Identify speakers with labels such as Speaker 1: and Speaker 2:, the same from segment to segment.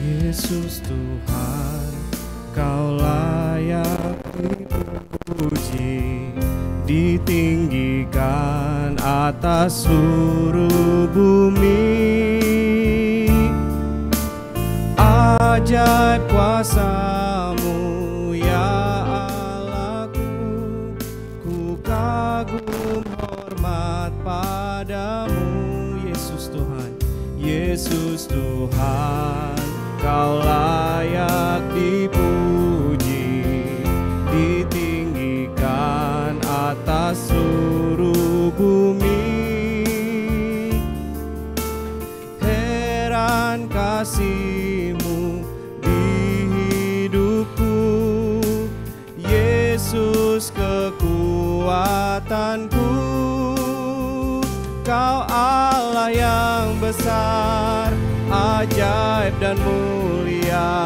Speaker 1: Yesus Tuhan, Kau layak dipuji, ditinggikan atas seluruh bumi. Ajaib kuasa-Mu ya Allahku, ku kagum hormat padamu. Yesus Tuhan, Yesus Tuhan, Kau layak dipuji, ditinggikan atas seluruh bumi. Heran kasih-Mu di hidupku, Yesus kekuatanku. Kau Allah yang besar, ajaib dan mulia.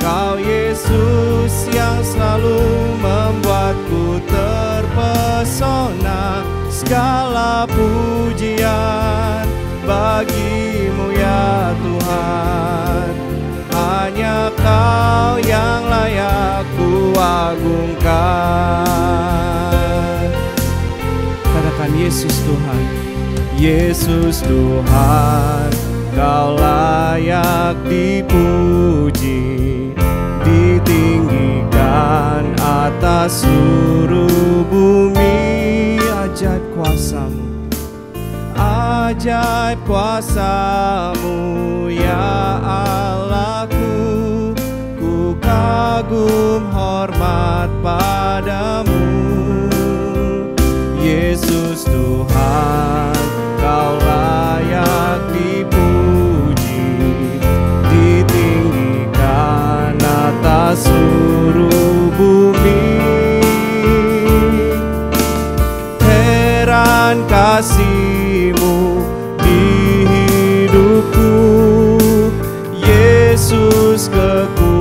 Speaker 1: Kau Yesus yang selalu membuatku terpesona. Segala pujian bagi-Mu ya Tuhan, hanya Kau yang layak ku agungkan. Katakan Yesus Tuhan, Yesus Tuhan, Kau layak dipuji, ditinggikan atas seluruh bumi. Ajaib kuasa-Mu, ajaib kuasa-Mu ya Allahku, ku kagum hormat padamu. Yesus Tuhan, Kau layak dipuji, ditinggikan atas seluruh bumi. Heran kasih-Mu di hidupku, Yesus kekuatanku.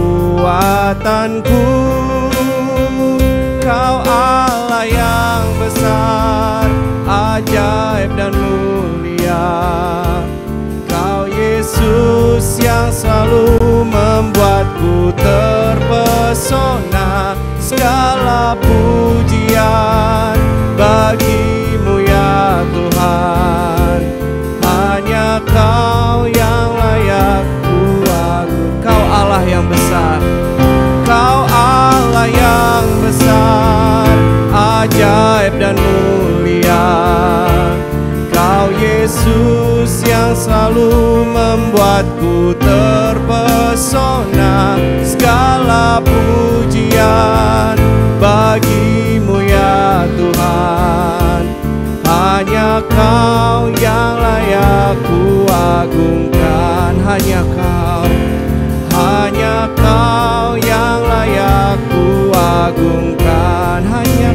Speaker 1: Kau Allah yang besar, ajaib dan mulia. Kau Yesus yang selalu membuatku terpesona. Segala pujian bagi-Mu ya Tuhan, hanya Kau yang layak ku agungkan. Kau Allah yang besar, Kau Allah yang besar, ajaib dan mulia. Kau Yesus yang selalu membuatku terpesona. Segala pujian bagi-Mu ya Tuhan, hanya Kau yang layak ku agungkan. Hanya Kau yang layak ku agungkan. Hanya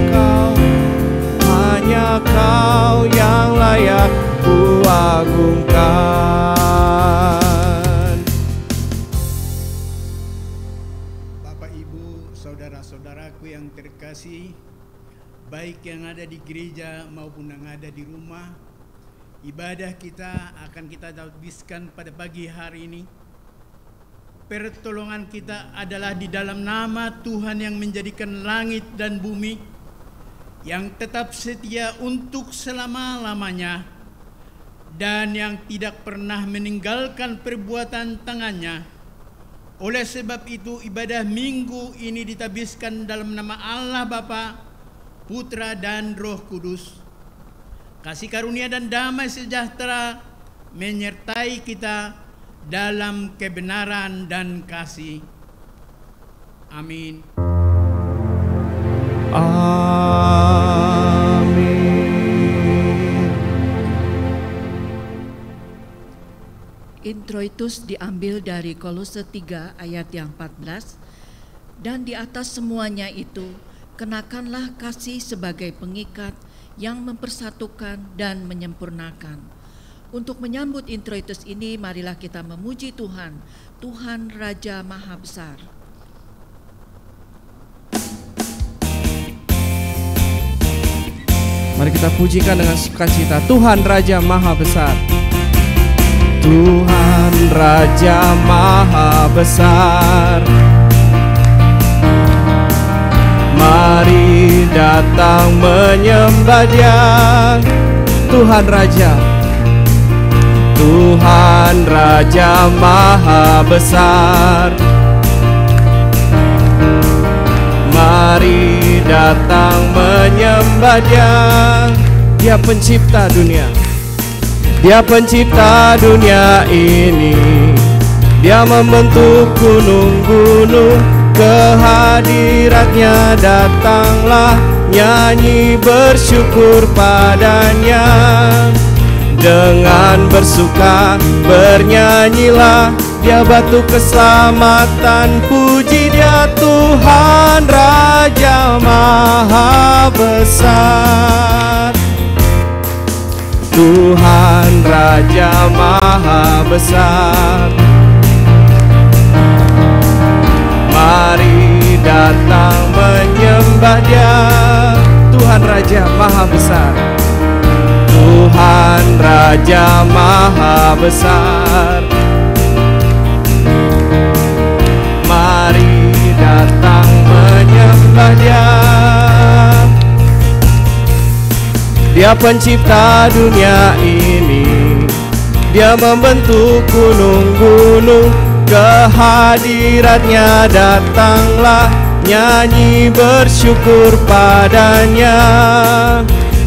Speaker 1: Kau yang layak ku agungkan.
Speaker 2: Bapak, Ibu, saudara-saudaraku yang terkasih, baik yang ada di gereja maupun yang ada di rumah, ibadah kita akan kita habiskan pada pagi hari ini. Pertolongan kita adalah di dalam nama Tuhan yang menjadikan langit dan bumi, yang tetap setia untuk selama-lamanya, dan yang tidak pernah meninggalkan perbuatan tangannya. Oleh sebab itu, ibadah minggu ini ditabiskan dalam nama Allah Bapa, Putra dan Roh Kudus. Kasih karunia dan damai sejahtera menyertai kita dalam kebenaran dan kasih. Amin.
Speaker 1: Amin.
Speaker 3: Introitus diambil dari Kolose 3 ayat yang 14. Dan di atas semuanya itu, kenakanlah kasih sebagai pengikat yang mempersatukan dan menyempurnakan. Untuk menyambut introitus ini, marilah kita memuji Tuhan, Tuhan Raja Maha Besar.
Speaker 1: Mari kita pujikan dengan sukacita, Tuhan Raja Maha Besar. Tuhan Raja Maha Besar. Mari datang menyembah Dia, Tuhan Raja. Tuhan Raja Maha Besar. Mari datang menyembah Dia. Dia pencipta dunia. Dia pencipta dunia ini. Dia membentuk gunung-gunung. Kehadiratnya datanglah, nyanyi bersyukur padanya. Dengan bersuka bernyanyilah, Dia batu keselamatan. Puji Dia Tuhan Raja Maha Besar. Tuhan Raja Maha Besar. Mari datang menyembah Dia, Tuhan Raja Maha Besar. Tuhan Raja Maha Besar. Mari datang menyembah Dia. Dia pencipta dunia ini. Dia membentuk gunung-gunung. Kehadiratnya datanglah, nyanyi bersyukur padanya.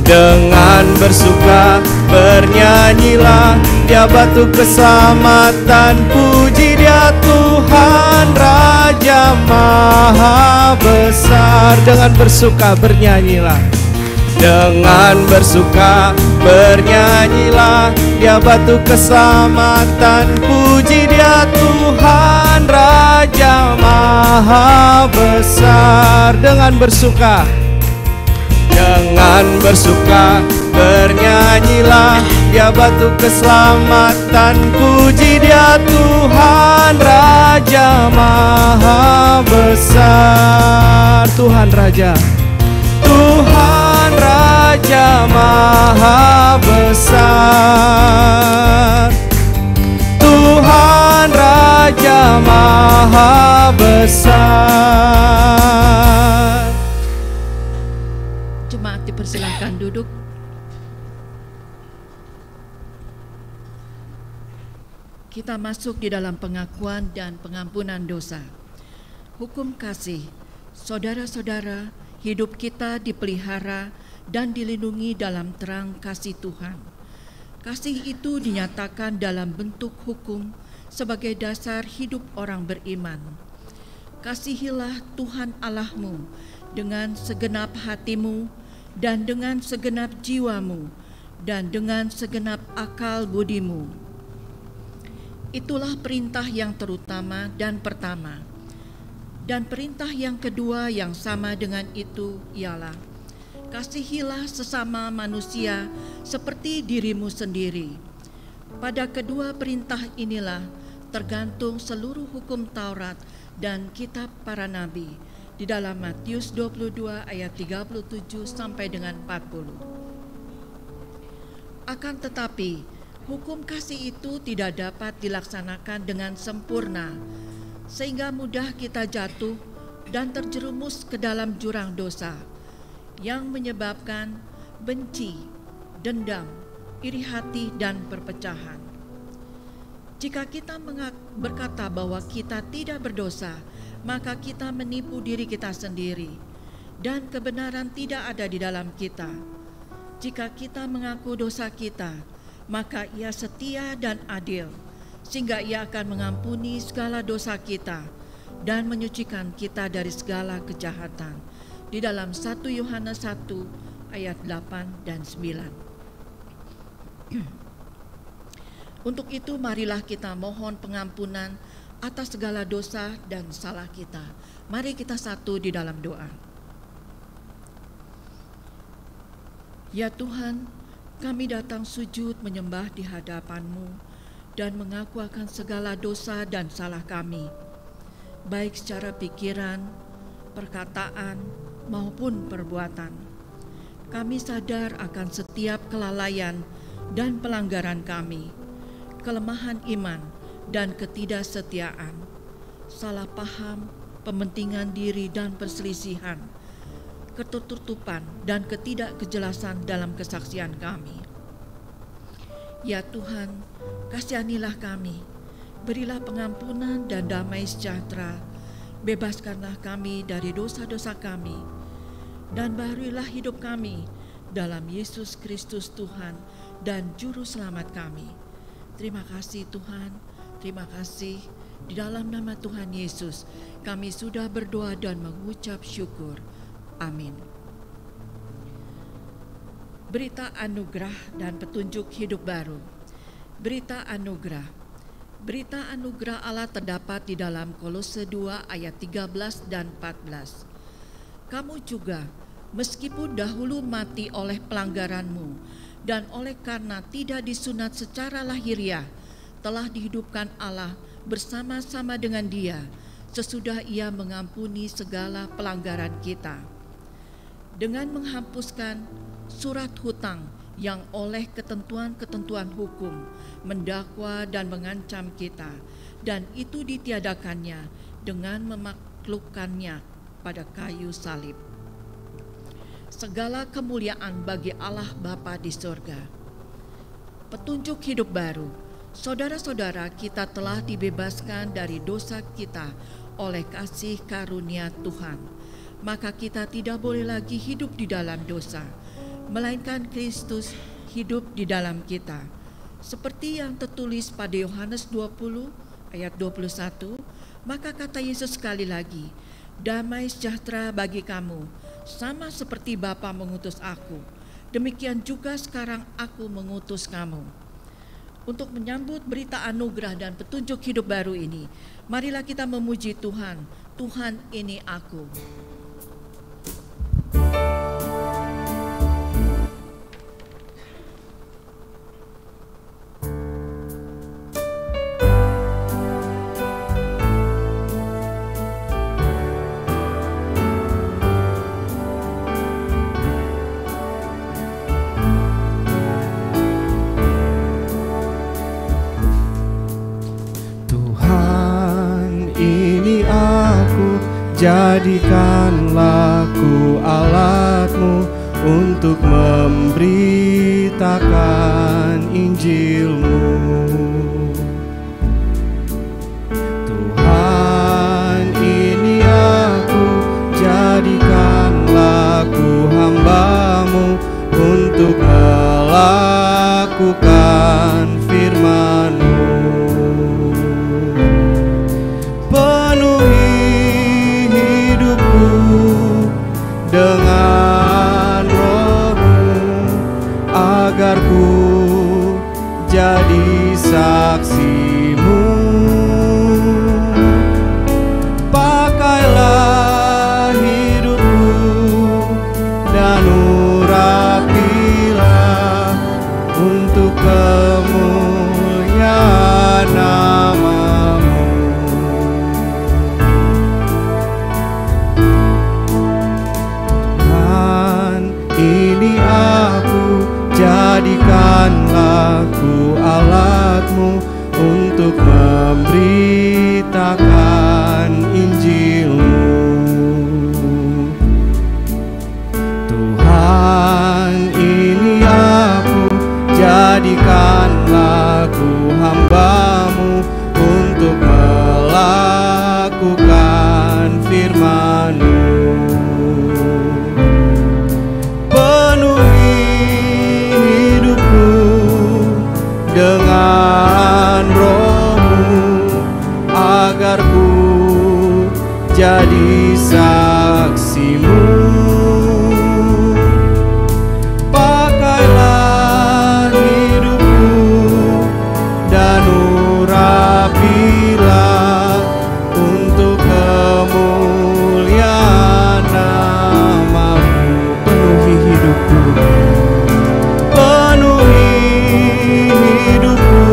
Speaker 1: Dengan bersuka bernyanyilah, Dia batu keselamatan. Puji Dia Tuhan Raja Maha Besar. Dengan bersuka bernyanyilah. Dengan bersuka bernyanyilah, Dia batu keselamatan. Puji Dia Tuhan Raja Maha Besar. Dengan bersuka bernyanyilah, Dia batu keselamatan. Puji Dia Tuhan Raja Maha Besar. Tuhan Raja. Tuhan Raja Maha Besar. Tuhan Raja Maha Besar.
Speaker 3: Jemaat dipersilakan duduk. Kita masuk di dalam pengakuan dan pengampunan dosa. Hukum kasih. Saudara-saudara, hidup kita dipelihara dan dilindungi dalam terang kasih Tuhan. Kasih itu dinyatakan dalam bentuk hukum sebagai dasar hidup orang beriman. Kasihilah Tuhan Allahmu dengan segenap hatimu dan dengan segenap jiwamu dan dengan segenap akal budimu. Itulah perintah yang terutama dan pertama. Dan perintah yang kedua yang sama dengan itu ialah, kasihilah sesama manusia seperti dirimu sendiri. Pada kedua perintah inilah tergantung seluruh hukum Taurat dan kitab para nabi di dalam Matius 22 ayat 37 sampai dengan 40. Akan tetapi, hukum kasih itu tidak dapat dilaksanakan dengan sempurna, sehingga mudah kita jatuh dan terjerumus ke dalam jurang dosa yang menyebabkan benci, dendam, iri hati, dan perpecahan. Jika kita berkata bahwa kita tidak berdosa, maka kita menipu diri kita sendiri, dan kebenaran tidak ada di dalam kita. Jika kita mengaku dosa kita, maka Ia setia dan adil, sehingga Ia akan mengampuni segala dosa kita dan menyucikan kita dari segala kejahatan. Di dalam 1 Yohanes 1 ayat 8 dan 9. Untuk itu marilah kita mohon pengampunan atas segala dosa dan salah kita. Mari kita satu di dalam doa. Ya Tuhan, kami datang sujud menyembah di hadapan-Mu dan mengaku akan segala dosa dan salah kami, baik secara pikiran, perkataan, maupun perbuatan. Kami sadar akan setiap kelalaian dan pelanggaran kami, kelemahan iman, dan ketidaksetiaan, salah paham, pementingan diri dan perselisihan, ketertutupan dan ketidakjelasan dalam kesaksian kami. Ya Tuhan, kasihanilah kami, berilah pengampunan dan damai sejahtera, bebaskanlah kami dari dosa-dosa kami, dan baharuilah hidup kami dalam Yesus Kristus Tuhan dan Juru Selamat kami. Terima kasih Tuhan, terima kasih. Di dalam nama Tuhan Yesus, kami sudah berdoa dan mengucap syukur. Amin. Berita anugerah dan petunjuk hidup baru. Berita anugerah. Berita anugerah Allah terdapat di dalam Kolose 2 ayat 13 dan 14. Kamu juga, meskipun dahulu mati oleh pelanggaranmu dan oleh karena tidak disunat secara lahiriah, telah dihidupkan Allah bersama-sama dengan Dia sesudah Ia mengampuni segala pelanggaran kita, dengan menghapuskan surat hutang yang oleh ketentuan-ketentuan hukum mendakwa dan mengancam kita, dan itu ditiadakannya dengan memaklukkannya pada kayu salib. Segala kemuliaan bagi Allah Bapa di surga. Petunjuk hidup baru. Saudara-saudara, kita telah dibebaskan dari dosa kita oleh kasih karunia Tuhan. Maka kita tidak boleh lagi hidup di dalam dosa, melainkan Kristus hidup di dalam kita. Seperti yang tertulis pada Yohanes 20 ayat 21, maka kata Yesus sekali lagi, damai sejahtera bagi kamu, sama seperti Bapa mengutus aku, demikian juga sekarang aku mengutus kamu. Untuk menyambut berita anugerah dan petunjuk hidup baru ini, marilah kita memuji Tuhan. Tuhan, ini aku.
Speaker 1: Jadikanlah ku alatmu untuk memberitakan Injilmu. Tuhan, ini aku, jadikanlah ku hamba-Mu untuk melakukan firman-Mu. Dengan Roh-Mu agar ku jadi saksi-Mu. Pakailah hidupku dan urapilah untuk kemuliaan nama-Mu. Ini aku, jadikanlah ku alat-Mu untuk memberitakan Injil-Mu. Tuhan, ini aku, jadikanlah ku hamba-Mu untuk melakukan firman-Mu. Dengan Roh-Mu agar ku jadi saksi-Mu. Pakailah hidupku dan urapilah untuk kemuliaan nama-Mu. Penuhi hidupku,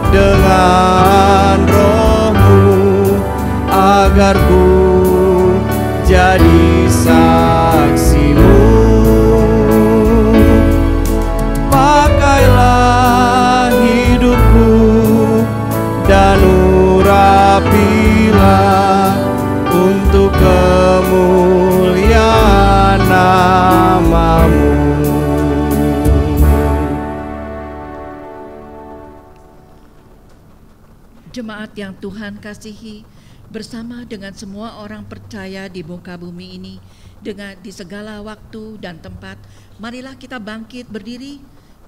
Speaker 1: dengan Roh-Mu agar ku jadi saksi-Mu. Pakailah hidupku
Speaker 3: Jemaat yang Tuhan kasihi, bersama dengan semua orang percaya di muka bumi ini, di segala waktu dan tempat, marilah kita bangkit berdiri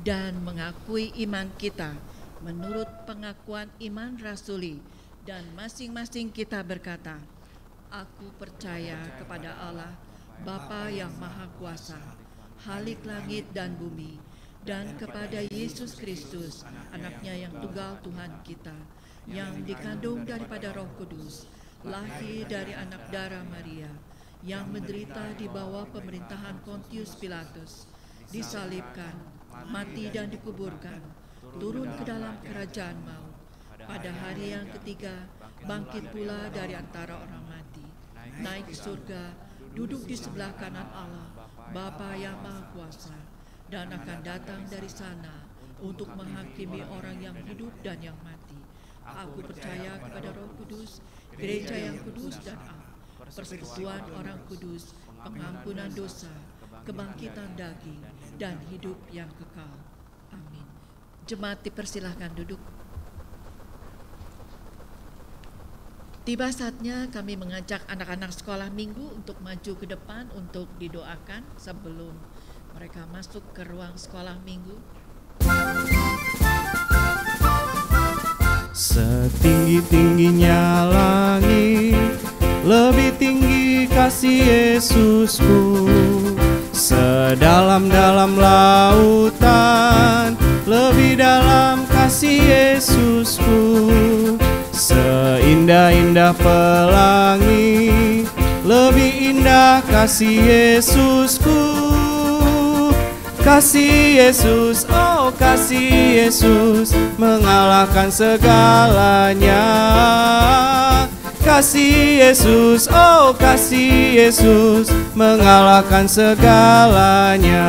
Speaker 3: dan mengakui iman kita menurut pengakuan iman rasuli, dan masing-masing kita berkata, "Aku percaya kepada Allah, Bapa yang Maha Kuasa, Khalik langit dan bumi, dan kepada Yesus Kristus, Anaknya yang tunggal Tuhan kita, yang dikandung daripada Roh Kudus, lahir dari anak darah Maria, yang menderita di bawah pemerintahan Pontius Pilatus, disalibkan, mati dan dikuburkan, turun ke dalam kerajaan maut, pada hari yang ketiga bangkit pula dari antara orang mati, naik ke surga, duduk di sebelah kanan Allah, Bapa yang Maha Kuasa, dan akan datang dari sana untuk menghakimi orang yang hidup dan yang mati. Aku percaya kepada Roh Kudus, gereja yang kudus dan am, persekutuan orang kudus, pengampunan dosa, kebangkitan daging, dan hidup yang kekal. Amin. Jemaat dipersilahkan duduk. Tiba saatnya kami mengajak anak-anak sekolah minggu untuk maju ke depan untuk didoakan sebelum mereka masuk ke ruang sekolah minggu.
Speaker 1: Setinggi-tingginya langit, lebih tinggi kasih Yesusku. Sedalam-dalam lautan, lebih dalam kasih Yesusku. Seindah-indah pelangi, lebih indah kasih Yesusku. Kasih Yesus, oh kasih Yesus, mengalahkan segalanya. Kasih Yesus, oh kasih Yesus, mengalahkan segalanya.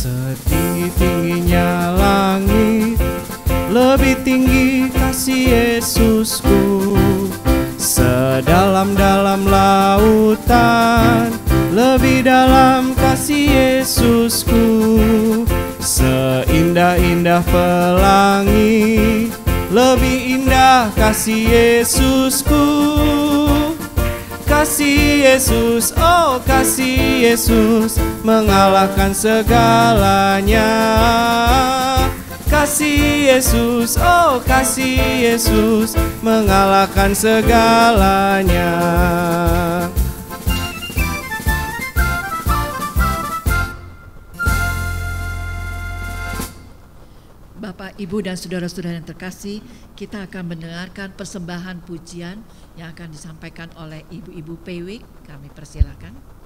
Speaker 1: Setinggi-tingginya langit, lebih tinggi kasih Yesusku. Sedalam-dalam lautan, lebih dalam kasih Yesusku. Seindah-indah pelangi, lebih indah kasih Yesusku. Kasih Yesus, oh kasih Yesus, mengalahkan segalanya. Kasih Yesus, oh kasih Yesus, mengalahkan segalanya.
Speaker 3: Bapak, Ibu, dan saudara-saudara yang terkasih, kita akan mendengarkan persembahan pujian yang akan disampaikan oleh Ibu-Ibu PW. Kami persilakan.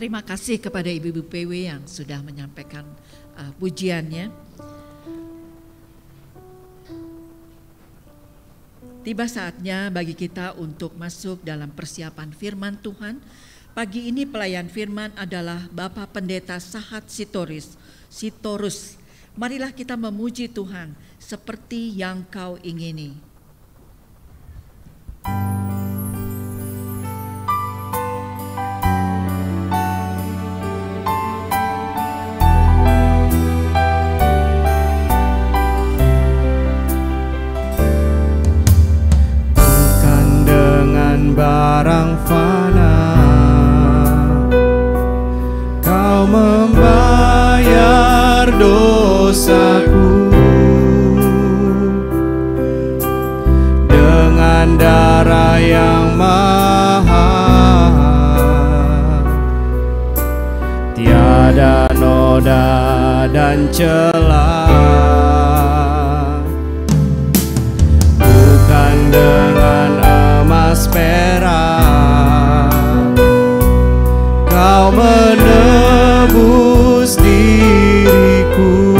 Speaker 3: Terima kasih kepada Ibu-Ibu PW yang sudah menyampaikan pujiannya. Tiba saatnya bagi kita untuk masuk dalam persiapan firman Tuhan. Pagi ini pelayan firman adalah Bapak Pendeta Sahat Sitorus. Marilah kita memuji Tuhan seperti yang Kau ingini.
Speaker 1: Barang fana, Kau membayar dosaku dengan darah yang mahal, tiada noda dan celah, bukan dengan emas perak, Kau menebus diriku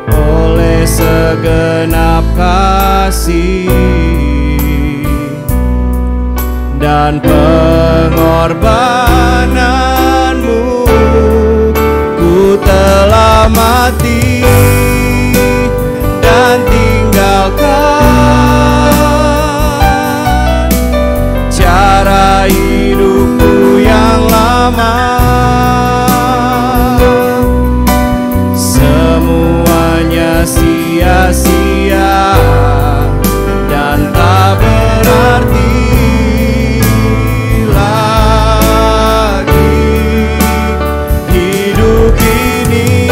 Speaker 1: oleh segenap kasih dan pengorbananmu. Ku telah mati dan tinggalkan cara hidupku yang lama. Semuanya sia-sia dan tak berarti lagi. Hidup ini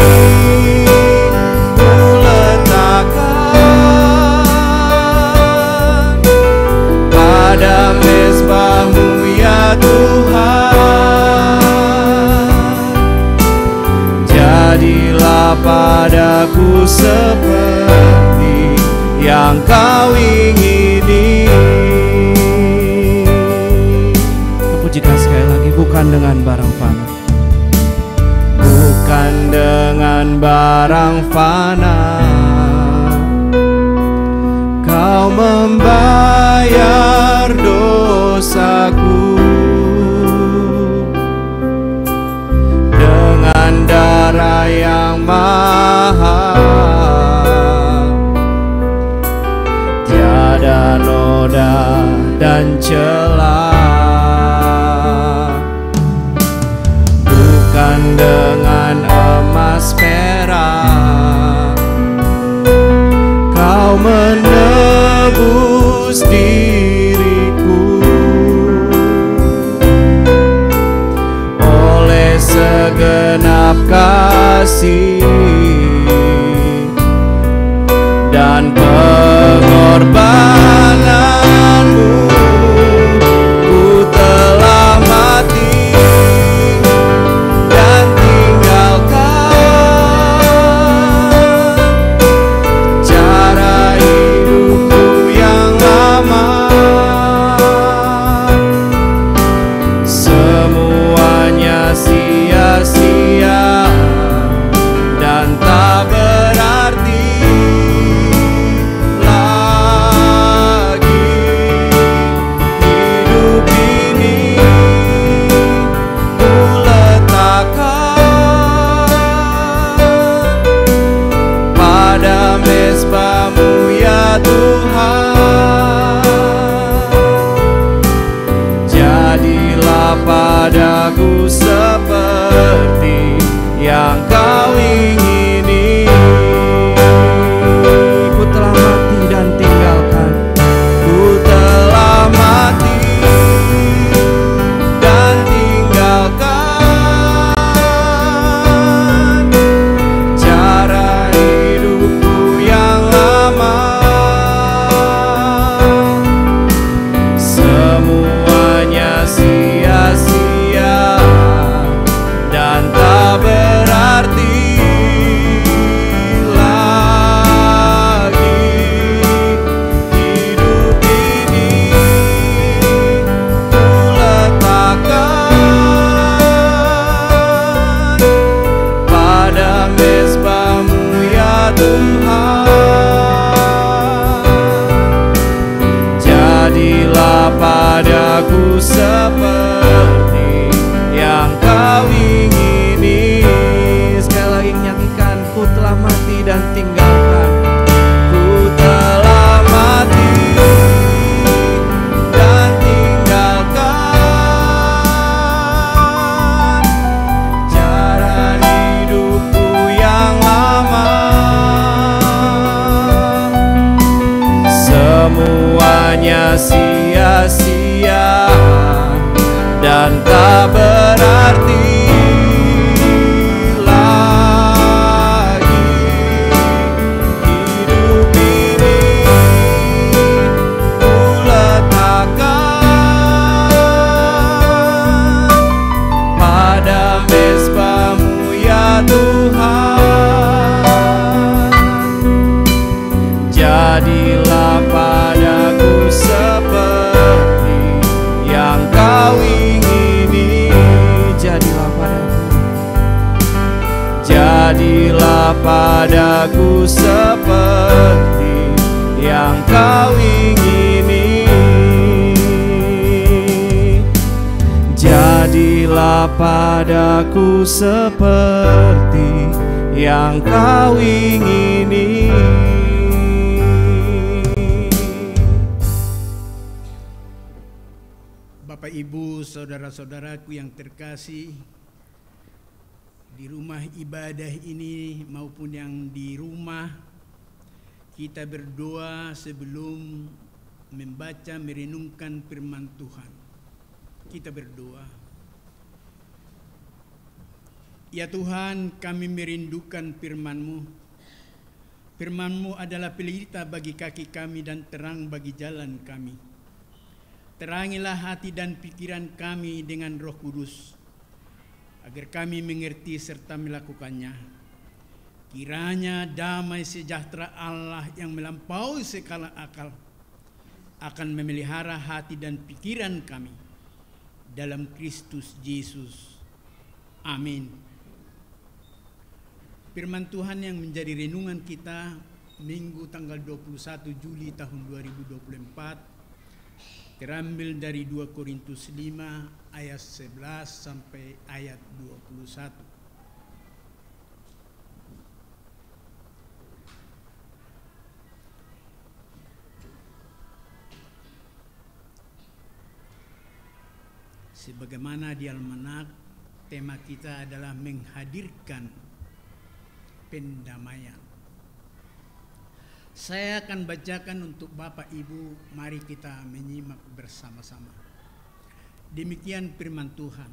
Speaker 1: ku letakkan pada mezbah-Mu ya Tuhan. Jadilah padaku seperti yang Kau ingini. Pujikan sekali lagi. Bukan dengan barang fana, bukan dengan barang fana, Kau membayar dosaku. Dengan darah yang mahal, tiada noda dan celah. Bukan dengan emas perak, Kau menebus diriku. Oleh segenap kasih dan pengorbananmu, ku telah mati dan tinggalkan cara hidupku yang lama. Semuanya sia-sia dan tak berarti lagi. Hidup ini ku letakkan pada mezbah-Mu ya Tuhan. Jadilah padaku seperti yang Kau ingini. Ku telah mati dan tinggalkan, ku telah mati dan tinggalkan cara hidupku yang lama. Semuanya sia-sia dan tak berarti lagi. Hidup ini ku letakkan pada mezbah-Mu ya Tuhan. Jadilah padaku seperti yang Kau ingini. Sekali lagi nyanyikan. Ku telah mati dan tinggalkan, ku telah mati dan tinggalkan cara hidupku yang lama. Semuanya sia-sia dan tak berarti lagi. Hidup ini ku letakkan pada mezbah-Mu ya Tuhan. Jadilah padaku seperti yang Kau ingini. Jadilah padaku, jadilah padaku seperti yang Kau ingini. padaku seperti yang kau ingini.
Speaker 2: Bapak, Ibu, saudara-saudaraku yang terkasih, di rumah ibadah ini maupun yang di rumah, kita berdoa sebelum membaca merenungkan firman Tuhan. Kita berdoa. Ya Tuhan, kami merindukan firman-Mu. Firman-Mu adalah pelita bagi kaki kami dan terang bagi jalan kami. Terangilah hati dan pikiran kami dengan Roh Kudus, agar kami mengerti serta melakukannya. Kiranya damai sejahtera Allah yang melampaui segala akal akan memelihara hati dan pikiran kami dalam Kristus Yesus. Amin. Firman Tuhan yang menjadi renungan kita Minggu tanggal 21 Juli tahun 2024 terambil dari 2 Korintus 5 ayat 11 sampai ayat 21. Sebagaimana di almanak, tema kita adalah menghadirkan pendamaian. Saya akan bacakan untuk Bapak Ibu, mari kita menyimak bersama-sama. Demikian firman Tuhan.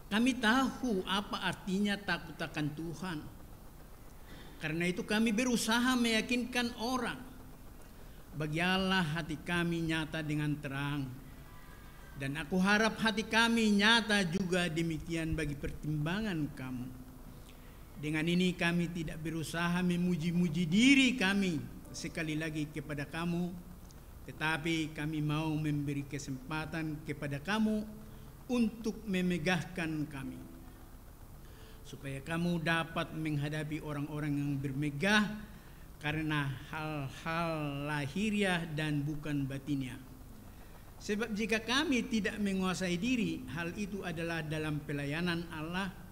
Speaker 2: Kami tahu apa artinya takut akan Tuhan. Karena itu kami berusaha meyakinkan orang. Bagi Allah hati kami nyata dengan terang. Dan aku harap hati kami nyata juga demikian bagi pertimbangan kamu. Dengan ini kami tidak berusaha memuji-muji diri kami sekali lagi kepada kamu, tetapi kami mau memberi kesempatan kepada kamu untuk memegahkan kami, supaya kamu dapat menghadapi orang-orang yang bermegah karena hal-hal lahiriah dan bukan batinnya. Sebab jika kami tidak menguasai diri, hal itu adalah dalam pelayanan Allah.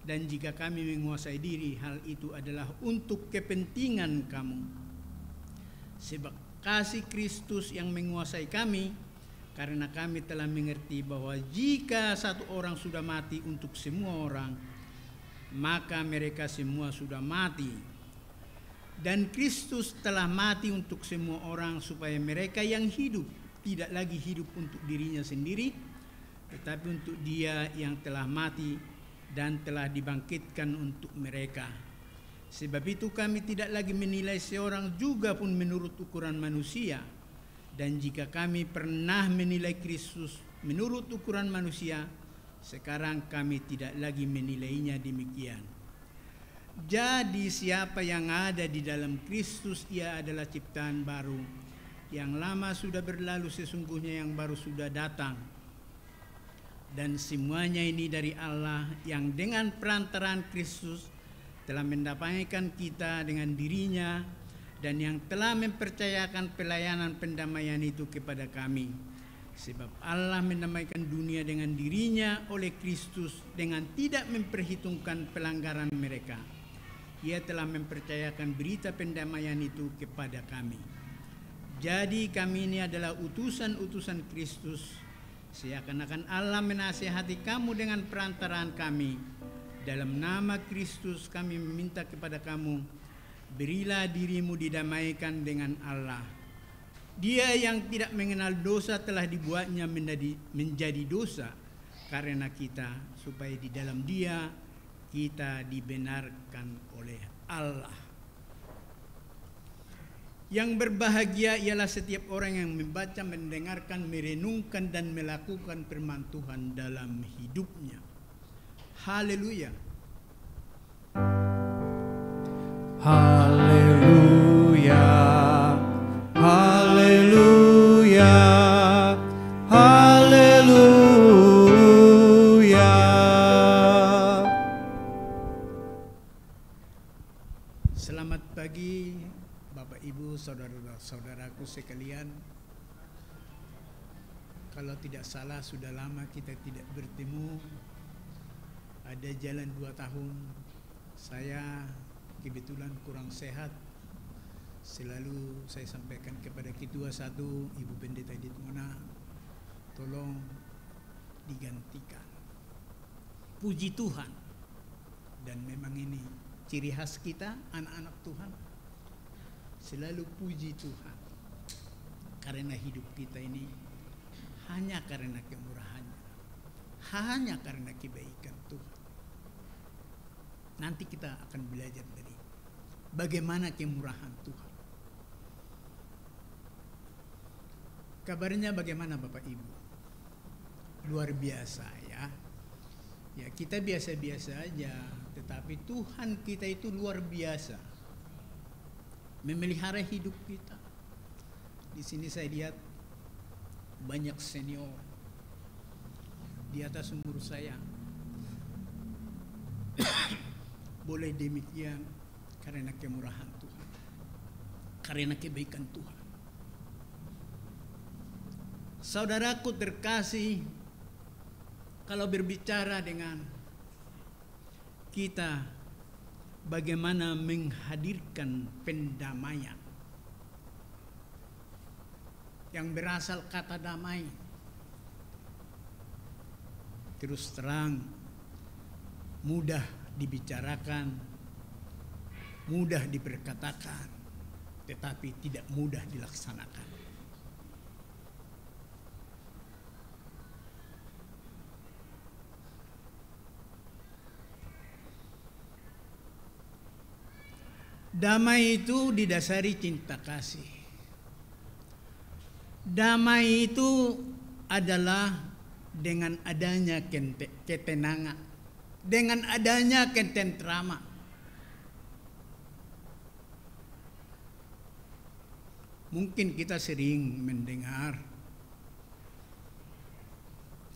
Speaker 2: Dan jika kami menguasai diri, hal itu adalah untuk kepentingan kamu. Sebab kasih Kristus yang menguasai kami, karena kami telah mengerti bahwa jika satu orang sudah mati untuk semua orang, maka mereka semua sudah mati. Dan Kristus telah mati untuk semua orang, supaya mereka yang hidup tidak lagi hidup untuk dirinya sendiri, tetapi untuk Dia yang telah mati dan telah dibangkitkan untuk mereka. Sebab itu kami tidak lagi menilai seorang juga pun menurut ukuran manusia. Dan jika kami pernah menilai Kristus menurut ukuran manusia, sekarang kami tidak lagi menilainya demikian. Jadi siapa yang ada di dalam Kristus, ia adalah ciptaan baru. Yang lama sudah berlalu, sesungguhnya yang baru sudah datang. Dan semuanya ini dari Allah yang dengan perantaraan Kristus telah mendamaikan kita dengan dirinya dan yang telah mempercayakan pelayanan pendamaian itu kepada kami. Sebab Allah mendamaikan dunia dengan dirinya oleh Kristus dengan tidak memperhitungkan pelanggaran mereka. Ia telah mempercayakan berita pendamaian itu kepada kami. Jadi kami ini adalah utusan-utusan Kristus, seakan-akan Allah menasihati kamu dengan perantaraan kami. Dalam nama Kristus kami meminta kepada kamu, berilah dirimu didamaikan dengan Allah. Dia yang tidak mengenal dosa telah dibuatnya menjadi dosa karena kita, supaya di dalam Dia kita dibenarkan oleh Allah. Yang berbahagia ialah setiap orang yang membaca, mendengarkan, merenungkan, dan melakukan firman Tuhan dalam hidupnya. Haleluya.
Speaker 1: Haleluya. Haleluya. Haleluya.
Speaker 2: Selamat pagi Bapak Ibu, saudara-saudaraku sekalian. Kalau tidak salah sudah lama kita tidak bertemu. Ada jalan 2 tahun. Saya kebetulan kurang sehat. Selalu saya sampaikan kepada Ketua 1, Ibu Pendeta Edith Mona, tolong digantikan. Puji Tuhan. Dan memang ini ciri khas kita anak-anak Tuhan. Selalu puji Tuhan. Karena hidup kita ini hanya karena kemurahannya. Hanya karena kebaikan Tuhan. Nanti kita akan belajar dari bagaimana kemurahan Tuhan. Kabarnya bagaimana Bapak Ibu? Luar biasa ya. Ya kita biasa-biasa aja. Tetapi Tuhan kita itu luar biasa. Memelihara hidup kita. Di sini saya lihat banyak senior di atas umur saya. Boleh demikian karena kemurahan Tuhan, karena kebaikan Tuhan. Saudaraku terkasih, kalau berbicara dengan kita bagaimana menghadirkan pendamaian yang berasal kata damai, terus terang mudah dibicarakan, mudah diperkatakan, tetapi tidak mudah dilaksanakan. Damai itu didasari cinta kasih. Damai itu adalah dengan adanya ketenangan, dengan adanya ketentraman. Mungkin kita sering mendengar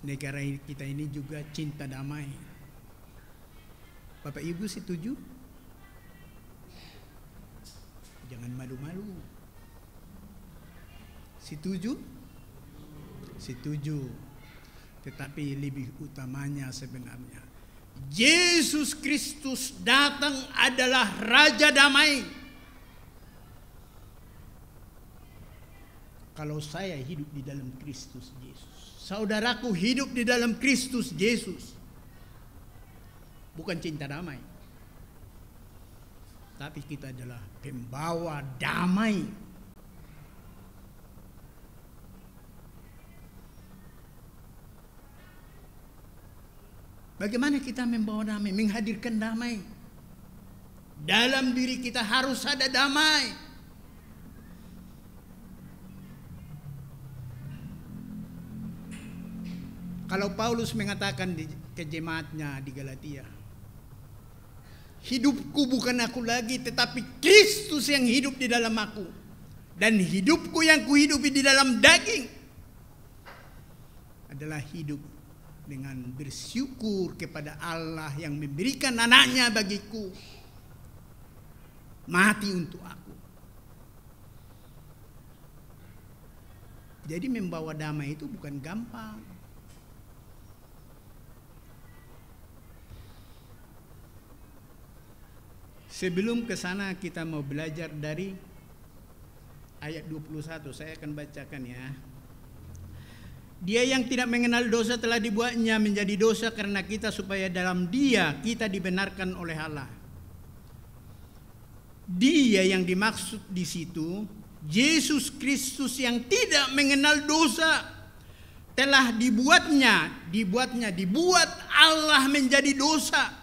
Speaker 2: negara kita ini juga cinta damai. Bapak Ibu setuju? Jangan malu-malu. Setuju? Setuju. Tetapi lebih utamanya sebenarnya Yesus Kristus datang adalah Raja Damai. Kalau saya hidup di dalam Kristus Yesus, saudaraku hidup di dalam Kristus Yesus, bukan cinta damai, tapi kita adalah pembawa damai. Bagaimana kita membawa damai, menghadirkan damai? Dalam diri kita harus ada damai. Kalau Paulus mengatakan ke jemaatnya di Galatia, hidupku bukan aku lagi, tetapi Kristus yang hidup di dalam aku. Dan hidupku yang kuhidupi di dalam daging adalah hidup dengan bersyukur kepada Allah yang memberikan anaknya bagiku, mati untuk aku. Jadi membawa damai itu bukan gampang. Sebelum ke sana kita mau belajar dari ayat 21. Saya akan bacakan ya. Dia yang tidak mengenal dosa telah dibuatnya menjadi dosa karena kita, supaya dalam Dia kita dibenarkan oleh Allah. Dia yang dimaksud di situ Yesus Kristus yang tidak mengenal dosa telah dibuat Allah menjadi dosa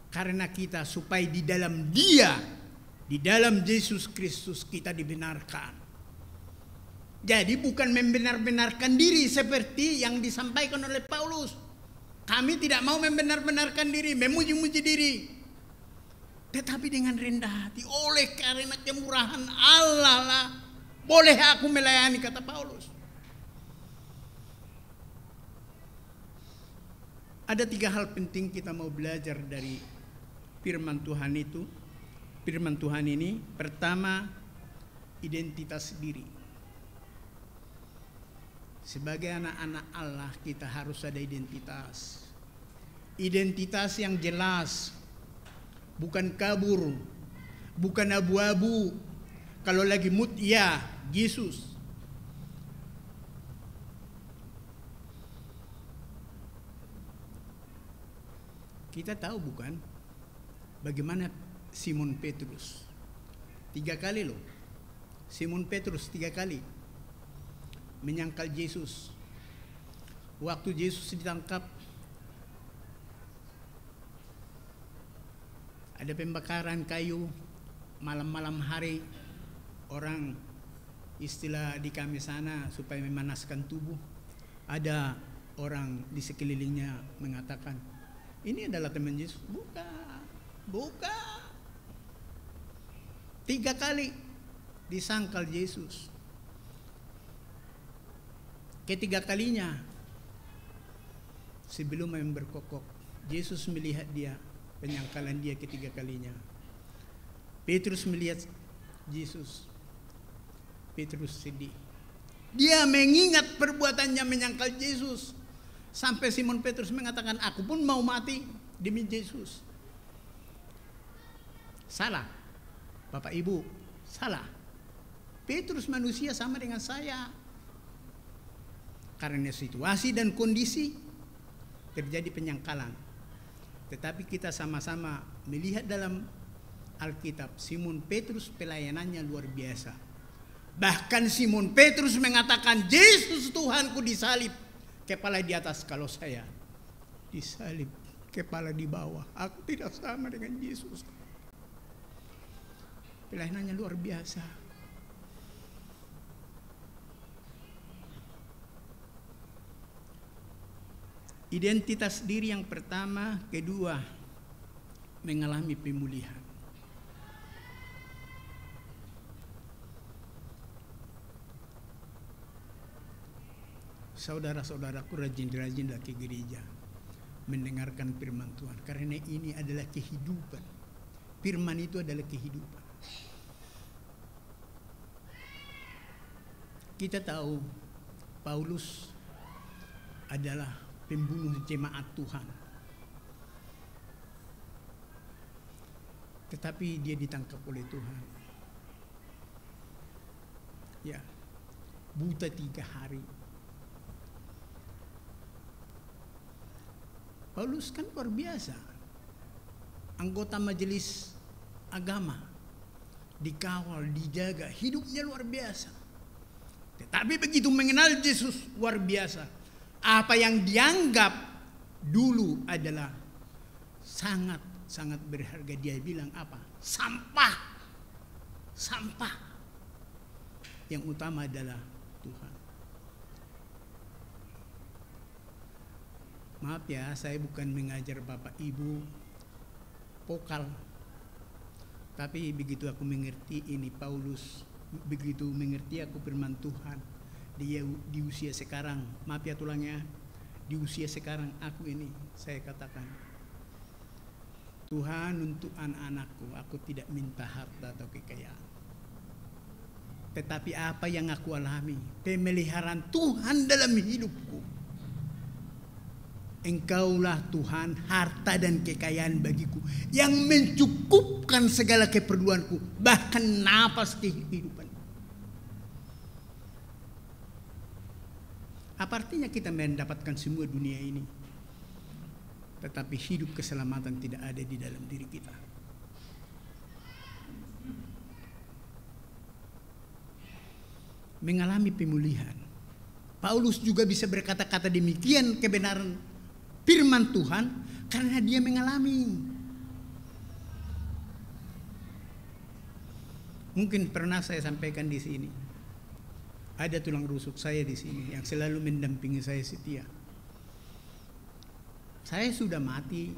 Speaker 2: karena kita, supaya di dalam Dia, di dalam Yesus Kristus kita dibenarkan. Jadi bukan membenar-benarkan diri seperti yang disampaikan oleh Paulus. Kami tidak mau membenar-benarkan diri, memuji-muji diri. Tetapi dengan rendah hati, oleh karena kemurahan Allah lah, boleh aku melayani, kata Paulus. Ada 3 hal penting kita mau belajar dari firman Tuhan itu. Firman Tuhan ini, pertama, identitas diri. Sebagai anak-anak Allah kita harus ada identitas. Identitas yang jelas. Bukan kabur, bukan abu-abu. Kalau lagi mood, ya Yesus. Kita tahu bukan bagaimana Simon Petrus 3 kali loh. Simon Petrus 3 kali menyangkal Yesus. Waktu Yesus ditangkap, ada pembakaran kayu malam-malam hari, orang istilah di kami sana supaya memanaskan tubuh. Ada orang di sekelilingnya mengatakan, ini adalah teman Yesus. Bukan. 3 kali disangkal Yesus. Ketiga kalinya, sebelum yang berkokok, Yesus melihat dia, penyangkalan dia ketiga kalinya. Petrus melihat Yesus. Petrus sedih. Dia mengingat perbuatannya menyangkal Yesus. Sampai Simon Petrus mengatakan, aku pun mau mati demi Yesus. Salah. Bapak Ibu, salah. Petrus manusia sama dengan saya. Karena situasi dan kondisi terjadi penyangkalan. Tetapi kita sama-sama melihat dalam Alkitab, Simon Petrus pelayanannya luar biasa. Bahkan Simon Petrus mengatakan, Yesus Tuhanku disalib, kepala di atas. Kalau saya disalib, kepala di bawah, aku tidak sama dengan Yesus. Pelayanannya luar biasa. Identitas diri yang pertama, kedua, mengalami pemulihan. Saudara-saudaraku, rajin-rajinlah ke gereja, mendengarkan firman Tuhan, karena ini adalah kehidupan. Firman itu adalah kehidupan. Kita tahu Paulus adalah pembunuh jemaat Tuhan. Tetapi dia ditangkap oleh Tuhan. Ya, buta 3 hari. Paulus kan luar biasa. Anggota majelis agama. Dikawal, dijaga, hidupnya luar biasa. Tetapi begitu mengenal Yesus, luar biasa. Apa yang dianggap dulu adalah sangat berharga, dia bilang apa? Sampah. Sampah. Yang utama adalah Tuhan. Maaf ya, saya bukan mengajar Bapak Ibu vokal. Tapi begitu aku mengerti ini Paulus, begitu mengerti aku firman Tuhan, dia di usia sekarang, maaf ya tulangnya, di usia sekarang aku ini, saya katakan, Tuhan, untuk anak-anakku, aku tidak minta harta atau kekayaan. Tetapi apa yang aku alami, pemeliharaan Tuhan dalam hidupku. Engkaulah Tuhan, harta dan kekayaan bagiku, yang mencukupkan segala keperluanku, bahkan napas kehidupan. Apa artinya kita mendapatkan semua dunia ini, tetapi hidup keselamatan tidak ada di dalam diri kita? Mengalami pemulihan. Paulus juga bisa berkata-kata demikian kebenaran firman Tuhan karena dia mengalami. Mungkin pernah saya sampaikan di sini. Ada tulang rusuk saya di sini yang selalu mendampingi saya setia. Saya sudah mati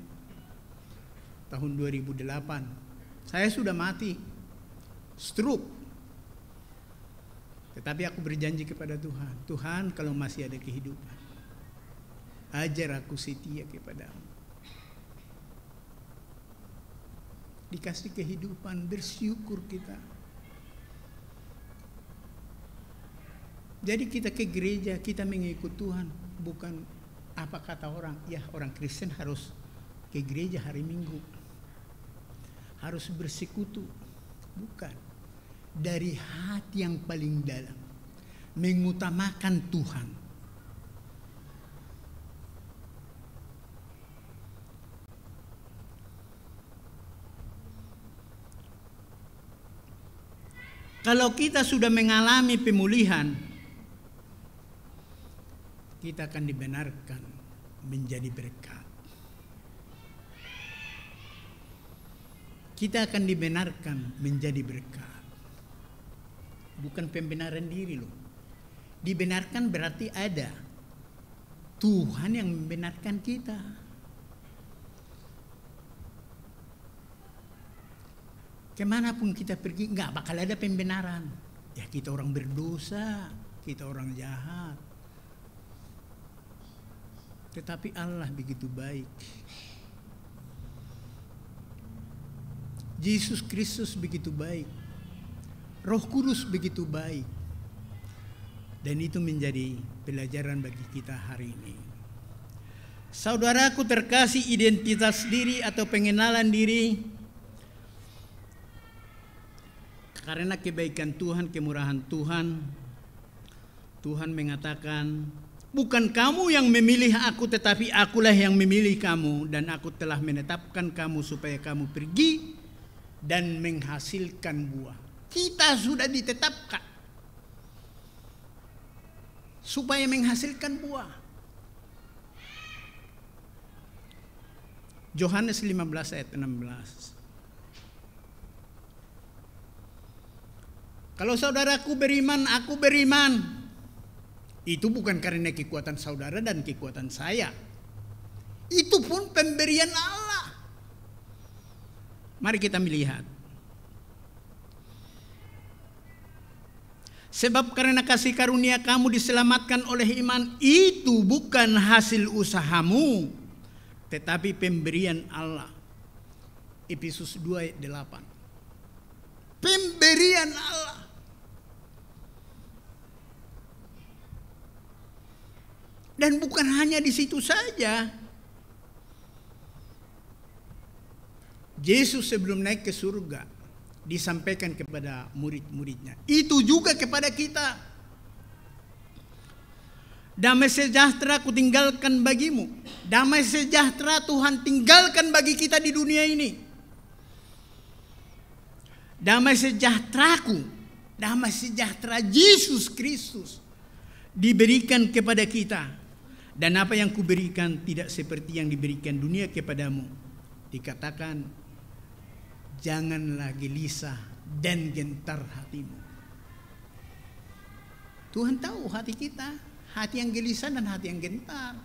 Speaker 2: tahun 2008. Saya sudah mati stroke. Tetapi aku berjanji kepada Tuhan, Tuhan, kalau masih ada kehidupan, ajar aku setia kepadamu. Dikasih kehidupan, bersyukur kita. Jadi kita ke gereja, kita mengikut Tuhan, bukan apa kata orang. Ya, orang Kristen harus ke gereja hari Minggu, harus bersekutu. Bukan. Dari hati yang paling dalam, mengutamakan Tuhan. Kalau kita sudah mengalami pemulihan, kita akan dibenarkan menjadi berkat. Kita akan dibenarkan menjadi berkat. Bukan pembenaran diri loh. Dibenarkan berarti ada Tuhan yang membenarkan kita. Kemanapun kita pergi, nggak bakal ada pembenaran. Ya, kita orang berdosa, kita orang jahat. Tetapi Allah begitu baik. Yesus Kristus begitu baik. Roh Kudus begitu baik. Dan itu menjadi pelajaran bagi kita hari ini. Saudaraku terkasih, identitas diri atau pengenalan diri karena kebaikan Tuhan, kemurahan Tuhan, Tuhan mengatakan, bukan kamu yang memilih aku, tetapi akulah yang memilih kamu, dan aku telah menetapkan kamu supaya kamu pergi dan menghasilkan buah. Kita sudah ditetapkan supaya menghasilkan buah. Yohanes 15 ayat 16. Kalau saudaraku beriman, aku beriman. Itu bukan karena kekuatan saudara dan kekuatan saya. Itu pun pemberian Allah. Mari kita melihat. Sebab karena kasih karunia kamu diselamatkan oleh iman, itu bukan hasil usahamu, tetapi pemberian Allah. Efesus 2 ayat 8. Pemberian Allah. Dan bukan hanya di situ saja. Yesus sebelum naik ke surga disampaikan kepada murid-muridnya. Itu juga kepada kita. Damai sejahtera ku tinggalkan bagimu. Damai sejahtera Tuhan tinggalkan bagi kita di dunia ini. Damai sejahteraku, damai sejahtera Yesus Kristus diberikan kepada kita. Dan apa yang kuberikan tidak seperti yang diberikan dunia kepadamu. Dikatakan, janganlah gelisah dan gentar hatimu. Tuhan tahu hati kita, hati yang gelisah dan hati yang gentar.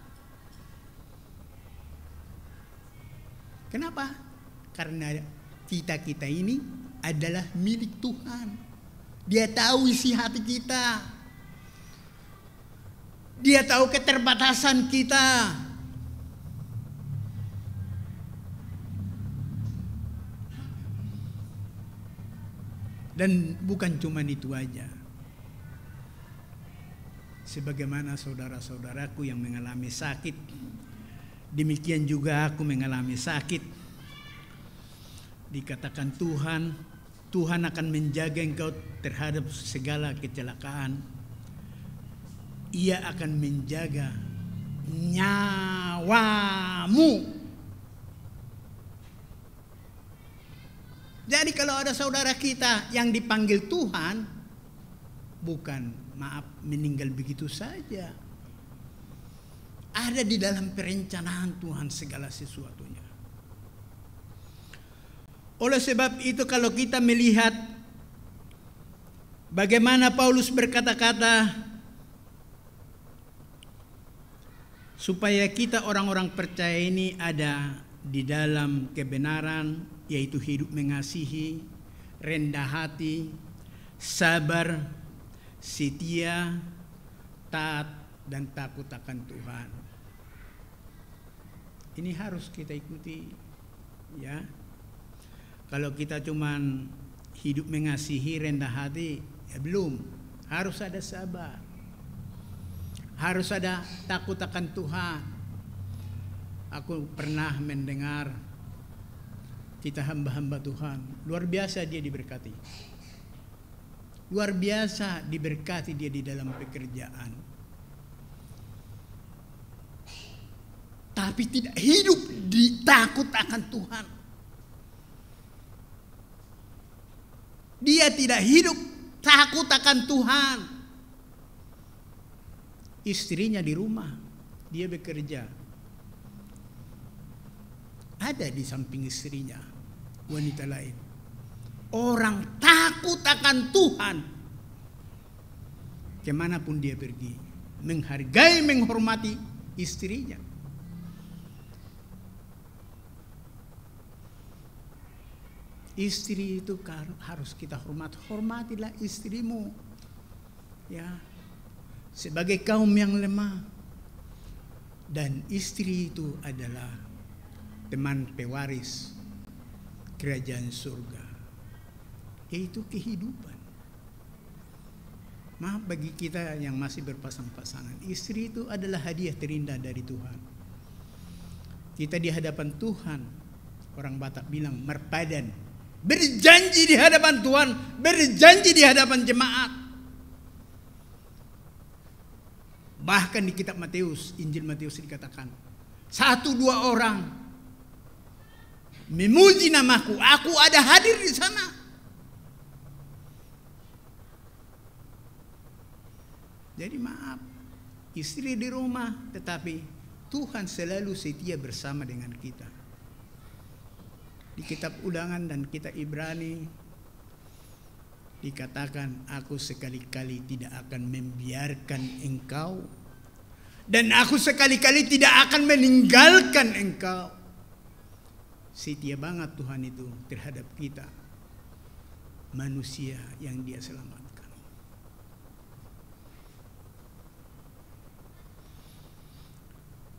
Speaker 2: Kenapa? Karena kita ini adalah milik Tuhan. Dia tahu isi hati kita. Dia tahu keterbatasan kita. Dan bukan cuma itu aja. Sebagaimana saudara-saudaraku yang mengalami sakit, demikian juga aku mengalami sakit. Dikatakan Tuhan akan menjaga engkau terhadap segala kecelakaan. Ia akan menjaga nyawamu. Jadi kalau ada saudara kita yang dipanggil Tuhan, bukan meninggal begitu saja. Ada di dalam perencanaan Tuhan segala sesuatunya. Oleh sebab itu kalau kita melihat bagaimana Paulus berkata-kata, supaya kita orang-orang percaya ini ada di dalam kebenaran, yaitu hidup mengasihi, rendah hati, sabar, setia, taat, dan takut akan Tuhan. Ini harus kita ikuti, ya. Kalau kita cuman hidup mengasihi, rendah hati, ya belum. Harus ada sabar. Harus ada takut akan Tuhan. Aku pernah mendengar kita hamba-hamba Tuhan, luar biasa dia diberkati. Luar biasa diberkati dia di dalam pekerjaan. Tapi tidak hidup takut akan Tuhan. Dia tidak hidup takut akan Tuhan. Istrinya di rumah, dia bekerja. Ada di samping istrinya wanita lain. Orang takut akan Tuhan. Kemanapun dia pergi, menghargai, menghormati istrinya. Istri itu harus kita hormati. Hormatilah istrimu, ya, sebagai kaum yang lemah. Dan istri itu adalah teman pewaris kerajaan surga, yaitu kehidupan. Maaf bagi kita yang masih berpasang-pasangan, istri itu adalah hadiah terindah dari Tuhan. Kita di hadapan Tuhan, orang Batak bilang merpadan, berjanji di hadapan Tuhan, berjanji di hadapan jemaat. Bahkan di kitab Matius, Injil Matius dikatakan, 1-2 orang memuji namaku, aku ada hadir di sana. Jadi maaf, istri di rumah, tetapi Tuhan selalu setia bersama dengan kita. Di kitab Ulangan dan kitab Ibrani dikatakan, aku sekali-kali tidak akan membiarkan engkau, dan aku sekali-kali tidak akan meninggalkan engkau. Setia banget Tuhan itu terhadap kita, manusia yang Dia selamatkan.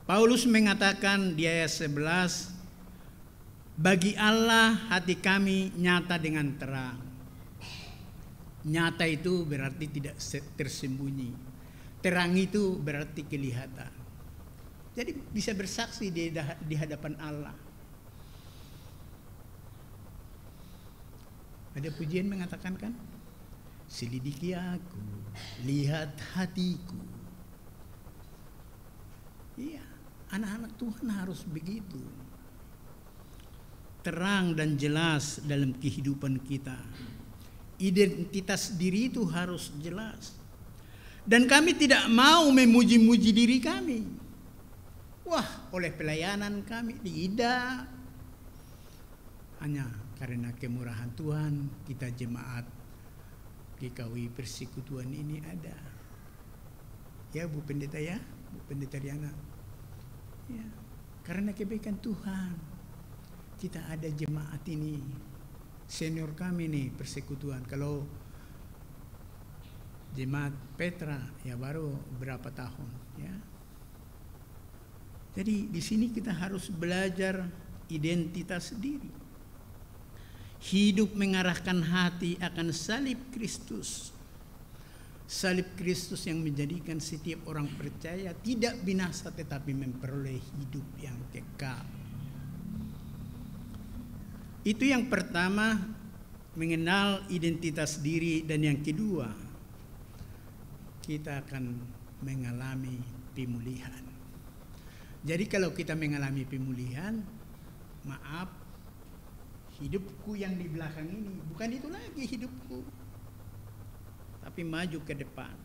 Speaker 2: Paulus mengatakan di ayat 11, bagi Allah hati kami nyata dengan terang. Nyata itu berarti tidak tersembunyi. Terang itu berarti kelihatan. Jadi bisa bersaksi di hadapan Allah. Ada pujian mengatakan kan, selidiki aku, lihat hatiku. Iya, anak-anak Tuhan harus begitu. Terang dan jelas dalam kehidupan kita. Identitas diri itu harus jelas. Dan kami tidak mau memuji-muji diri kami. Wah, oleh pelayanan kami tidak. Hanya karena kemurahan Tuhan, kita jemaat GKI Persekutuan ini ada. Ya Bu Pendeta ya, Bu Pendeta Diana. Ya, karena kebaikan Tuhan, kita ada jemaat ini. Senior kami nih Persekutuan. Kalau jemaat Petra ya baru berapa tahun ya. Jadi di sini kita harus belajar identitas diri. Hidup mengarahkan hati akan salib Kristus. Salib Kristus yang menjadikan setiap orang percaya tidak binasa tetapi memperoleh hidup yang kekal. Itu yang pertama, mengenal identitas diri, dan yang kedua, kita akan mengalami pemulihan. Jadi kalau kita mengalami pemulihan, maaf, hidupku yang di belakang ini bukan itu lagi hidupku, tapi maju ke depan.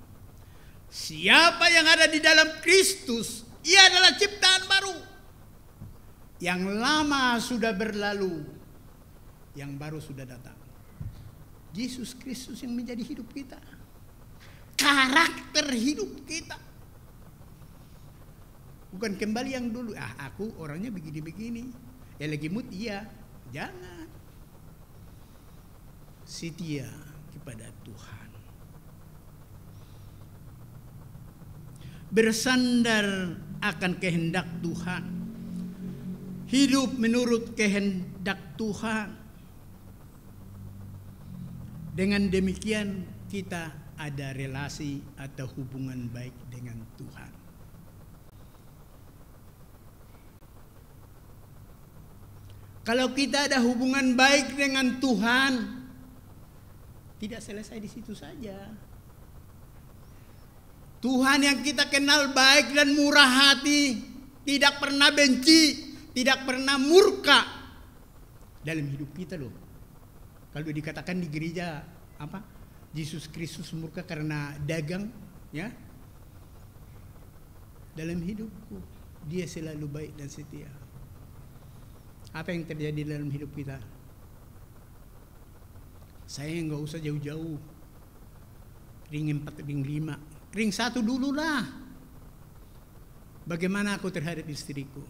Speaker 2: Siapa yang ada di dalam Kristus, ia adalah ciptaan baru. Yang lama sudah berlalu, yang baru sudah datang. Yesus Kristus yang menjadi hidup kita, karakter hidup kita. Bukan kembali yang dulu, aku orangnya begini-begini, ya lagi mood, iya. Jangan. Setia kepada Tuhan. Bersandar akan kehendak Tuhan. Hidup menurut kehendak Tuhan. Dengan demikian kita ada relasi atau hubungan baik dengan Tuhan. Kalau kita ada hubungan baik dengan Tuhan, tidak selesai di situ saja. Tuhan yang kita kenal baik dan murah hati, tidak pernah benci, tidak pernah murka dalam hidup kita loh. Kalau dikatakan di gereja apa? Yesus Kristus murka karena dagang, ya. Dalam hidupku dia selalu baik dan setia. Apa yang terjadi dalam hidup kita? Saya nggak usah jauh-jauh. Ring 4, ring 5, ring 1 dulu lah. Bagaimana aku terhadap istriku?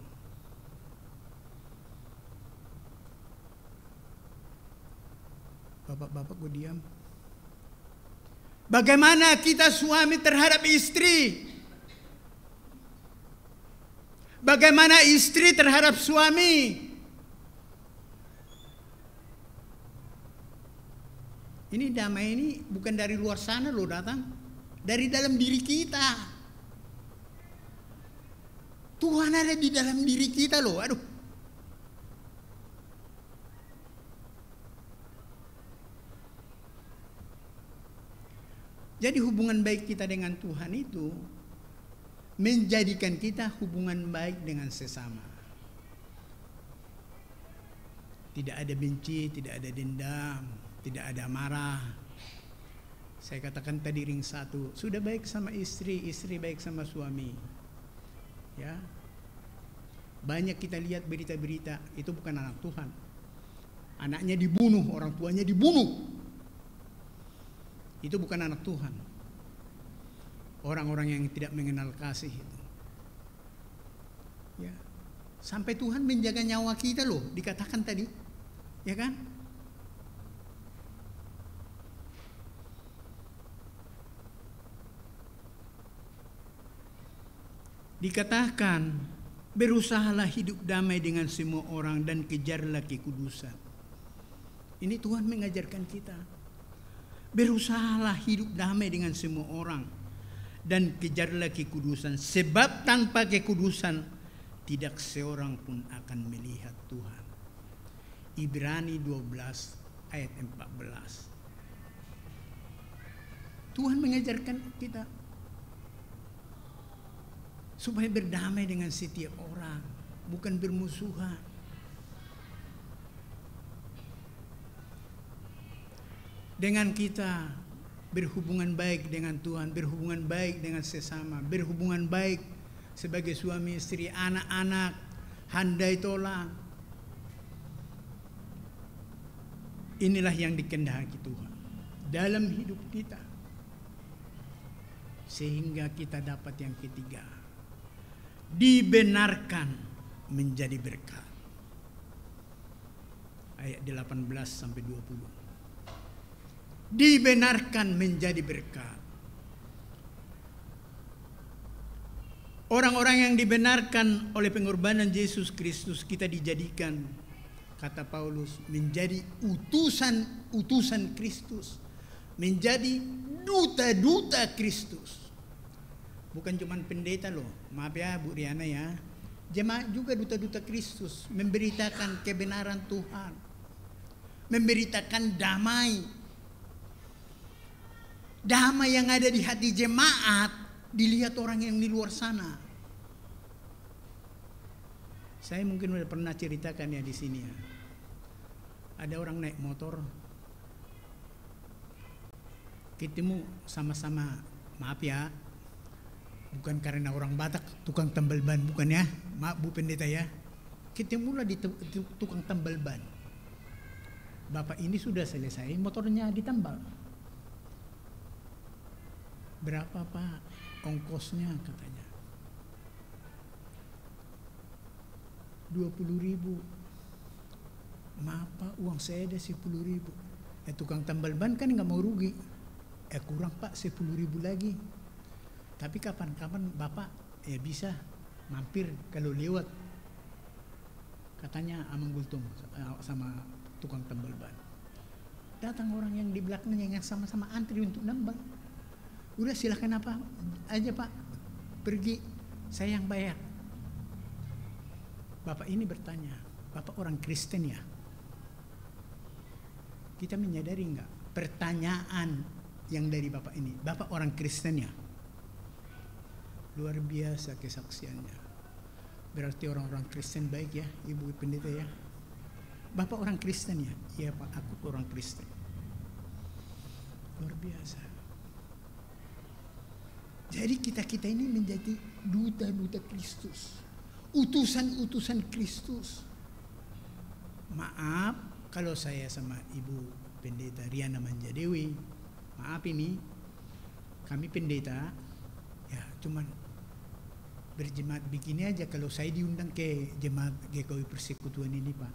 Speaker 2: Bapak-bapak gue diam. Bagaimana kita suami terhadap istri? Bagaimana istri terhadap suami? Ini damai ini bukan dari luar sana loh datang, dari dalam diri kita. Tuhan ada di dalam diri kita loh. Aduh. Jadi hubungan baik kita dengan Tuhan itu menjadikan kita hubungan baik dengan sesama. Tidak ada benci, tidak ada dendam, tidak ada marah. Saya katakan tadi ring 1, sudah baik sama istri, istri baik sama suami. Ya. Banyak kita lihat berita-berita, itu bukan anak Tuhan. Anaknya dibunuh, orang tuanya dibunuh. Itu bukan anak Tuhan. Orang-orang yang tidak mengenal kasih itu. Ya. Sampai Tuhan menjaga nyawa kita loh, dikatakan tadi. Ya kan? Dikatakan, berusahalah hidup damai dengan semua orang dan kejarlah kekudusan. Ini Tuhan mengajarkan kita. Berusahalah hidup damai dengan semua orang dan kejarlah kekudusan. Sebab tanpa kekudusan tidak seorang pun akan melihat Tuhan. Ibrani 12 ayat 14. Tuhan mengajarkan kita supaya berdamai dengan setiap orang, bukan bermusuhan. Dengan kita berhubungan baik dengan Tuhan, berhubungan baik dengan sesama, berhubungan baik sebagai suami istri, anak-anak, handai tolang. Inilah yang dikehendaki Tuhan dalam hidup kita. Sehingga kita dapat yang ketiga, dibenarkan menjadi berkat. Ayat 18 sampai 20. Dibenarkan menjadi berkat. Orang-orang yang dibenarkan oleh pengorbanan Yesus Kristus, kita dijadikan, kata Paulus, menjadi utusan Kristus, menjadi duta-duta Kristus. Bukan cuma pendeta loh, maaf ya Bu Riana ya, jemaat juga duta-duta Kristus, memberitakan kebenaran Tuhan, memberitakan damai. Damai yang ada di hati jemaat dilihat orang yang di luar sana. Saya mungkin sudah pernah ceritakan ya di sini ya. Ada orang naik motor, ketemu sama-sama, maaf ya, bukan karena orang Batak, tukang tambal ban, bukan ya, maaf Bu Pendeta ya. Ketemulah di tukang tambal ban. Bapak ini sudah selesai, motornya ditambal. Berapa Pak ongkosnya katanya? 20.000. Maaf Pak, uang saya ada 10.000. Tukang tambal ban kan nggak mau rugi. Kurang Pak 10.000 lagi. Tapi kapan-kapan Bapak bisa mampir kalau lewat. Katanya Amang Gultung sama tukang tambal ban. Datang orang yang di belakangnya yang sama-sama antri untuk nambal. Udah silakan apa aja Pak, pergi, saya yang bayar. Bapak ini bertanya, Bapak orang Kristen ya? Kita menyadari enggak pertanyaan yang dari Bapak ini, Bapak orang Kristen ya? Luar biasa kesaksiannya. Berarti orang-orang Kristen baik ya, Ibu Pendeta ya. Bapak orang Kristen ya? Iya Pak, aku orang Kristen. Luar biasa. Jadi kita ini menjadi duta-duta Kristus, utusan-utusan Kristus. Maaf kalau saya sama Ibu Pendeta Riana Manjadewi, maaf ini kami pendeta ya cuman berjemaat begini aja. Kalau saya diundang ke jemaat GKI Persekutuan ini Pak,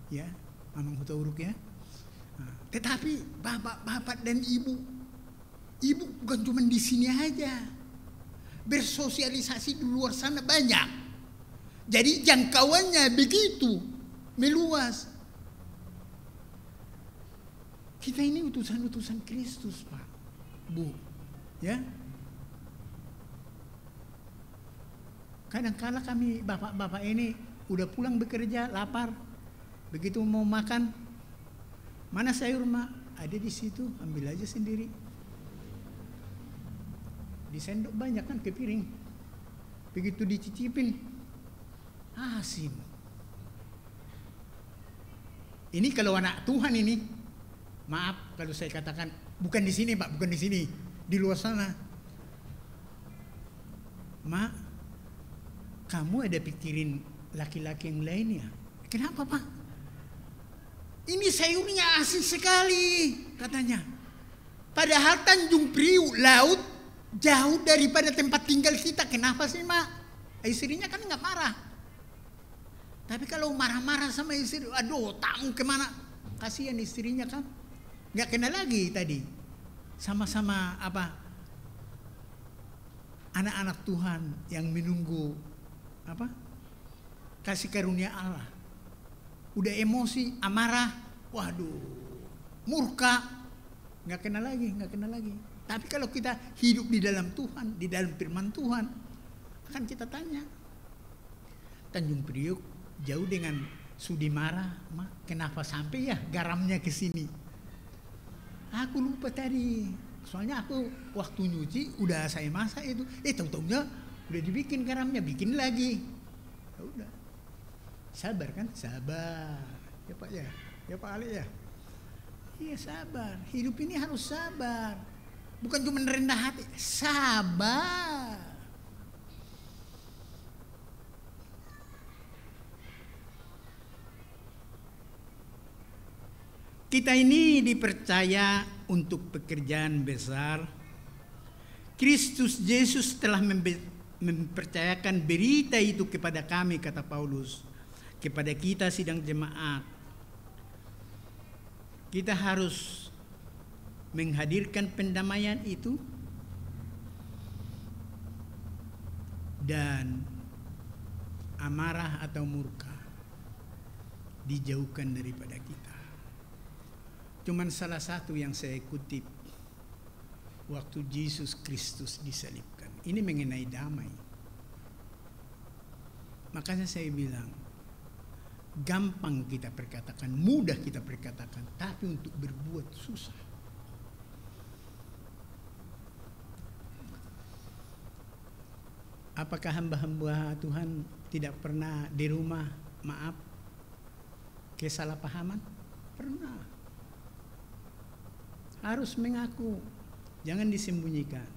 Speaker 2: ya Mamang Huta Uruk ya. Nah, tetapi bapak-bapak dan ibu bukan cuma di sini aja, bersosialisasi di luar sana banyak. Jadi jangkauannya begitu meluas. Kita ini utusan-utusan Kristus Pak, Bu, ya. Kadang-kala kami bapak-bapak ini udah pulang bekerja, lapar, begitu mau makan, mana sayur Mak? Ada di situ, ambil aja sendiri. Di sendok banyak kan ke piring. Begitu dicicipin, asin. Ini kalau anak Tuhan ini, maaf kalau saya katakan, bukan di sini Pak, bukan di sini, di luar sana. Mak, kamu ada pikirin laki-laki yang lain ya? Kenapa Pak? Ini sayurnya asin sekali katanya. Padahal Tanjung Priuk laut jauh daripada tempat tinggal kita. Kenapa sih Mak? Istrinya kan nggak marah. Tapi kalau marah-marah sama istri, aduh tamu kemana? Kasihan istrinya kan. Nggak kenal lagi tadi. Sama-sama apa? Anak-anak Tuhan yang menunggu apa? Kasih karunia Allah. Udah emosi, amarah, waduh, murka, nggak kenal lagi. Tapi kalau kita hidup di dalam Tuhan, di dalam firman Tuhan, akan kita tanya, Tanjung Priuk jauh dengan Sudimara, Mak, kenapa sampai ya garamnya ke sini? Aku lupa tadi, soalnya aku waktu nyuci udah saya masak itu, tahu-tahunya udah dibikin garamnya, bikin lagi. Ya udah. Sabar kan? Sabar. Ya Pak ya. Ya Pak Ali ya. Iya sabar. Hidup ini harus sabar. Bukan cuma rendah hati, sabar. Kita ini dipercaya untuk pekerjaan besar. Kristus Yesus telah mempercayakan berita itu kepada kami, kata Paulus, kepada kita sidang jemaat. Kita harus menghadirkan pendamaian itu dan amarah atau murka dijauhkan daripada kita. Cuman salah satu yang saya kutip waktu Yesus Kristus disalibkan. Ini mengenai damai. Makanya saya bilang, gampang kita perkatakan, mudah kita perkatakan, tapi untuk berbuat susah. Apakah hamba-hamba Tuhan tidak pernah di rumah, maaf, kesalahpahaman? Pernah. Harus mengaku, jangan disembunyikan.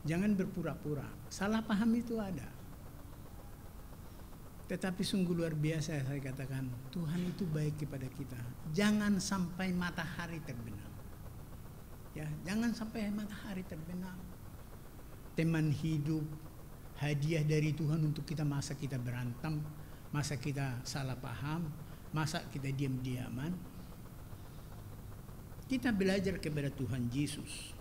Speaker 2: Jangan berpura-pura. Salah paham itu ada. Tetapi sungguh luar biasa saya katakan, Tuhan itu baik kepada kita. Jangan sampai matahari terbenam. Ya, jangan sampai matahari terbenam. Teman hidup, hadiah dari Tuhan untuk kita, masa kita berantem, masa kita salah paham, masa kita diam-diaman. Kita belajar kepada Tuhan Yesus.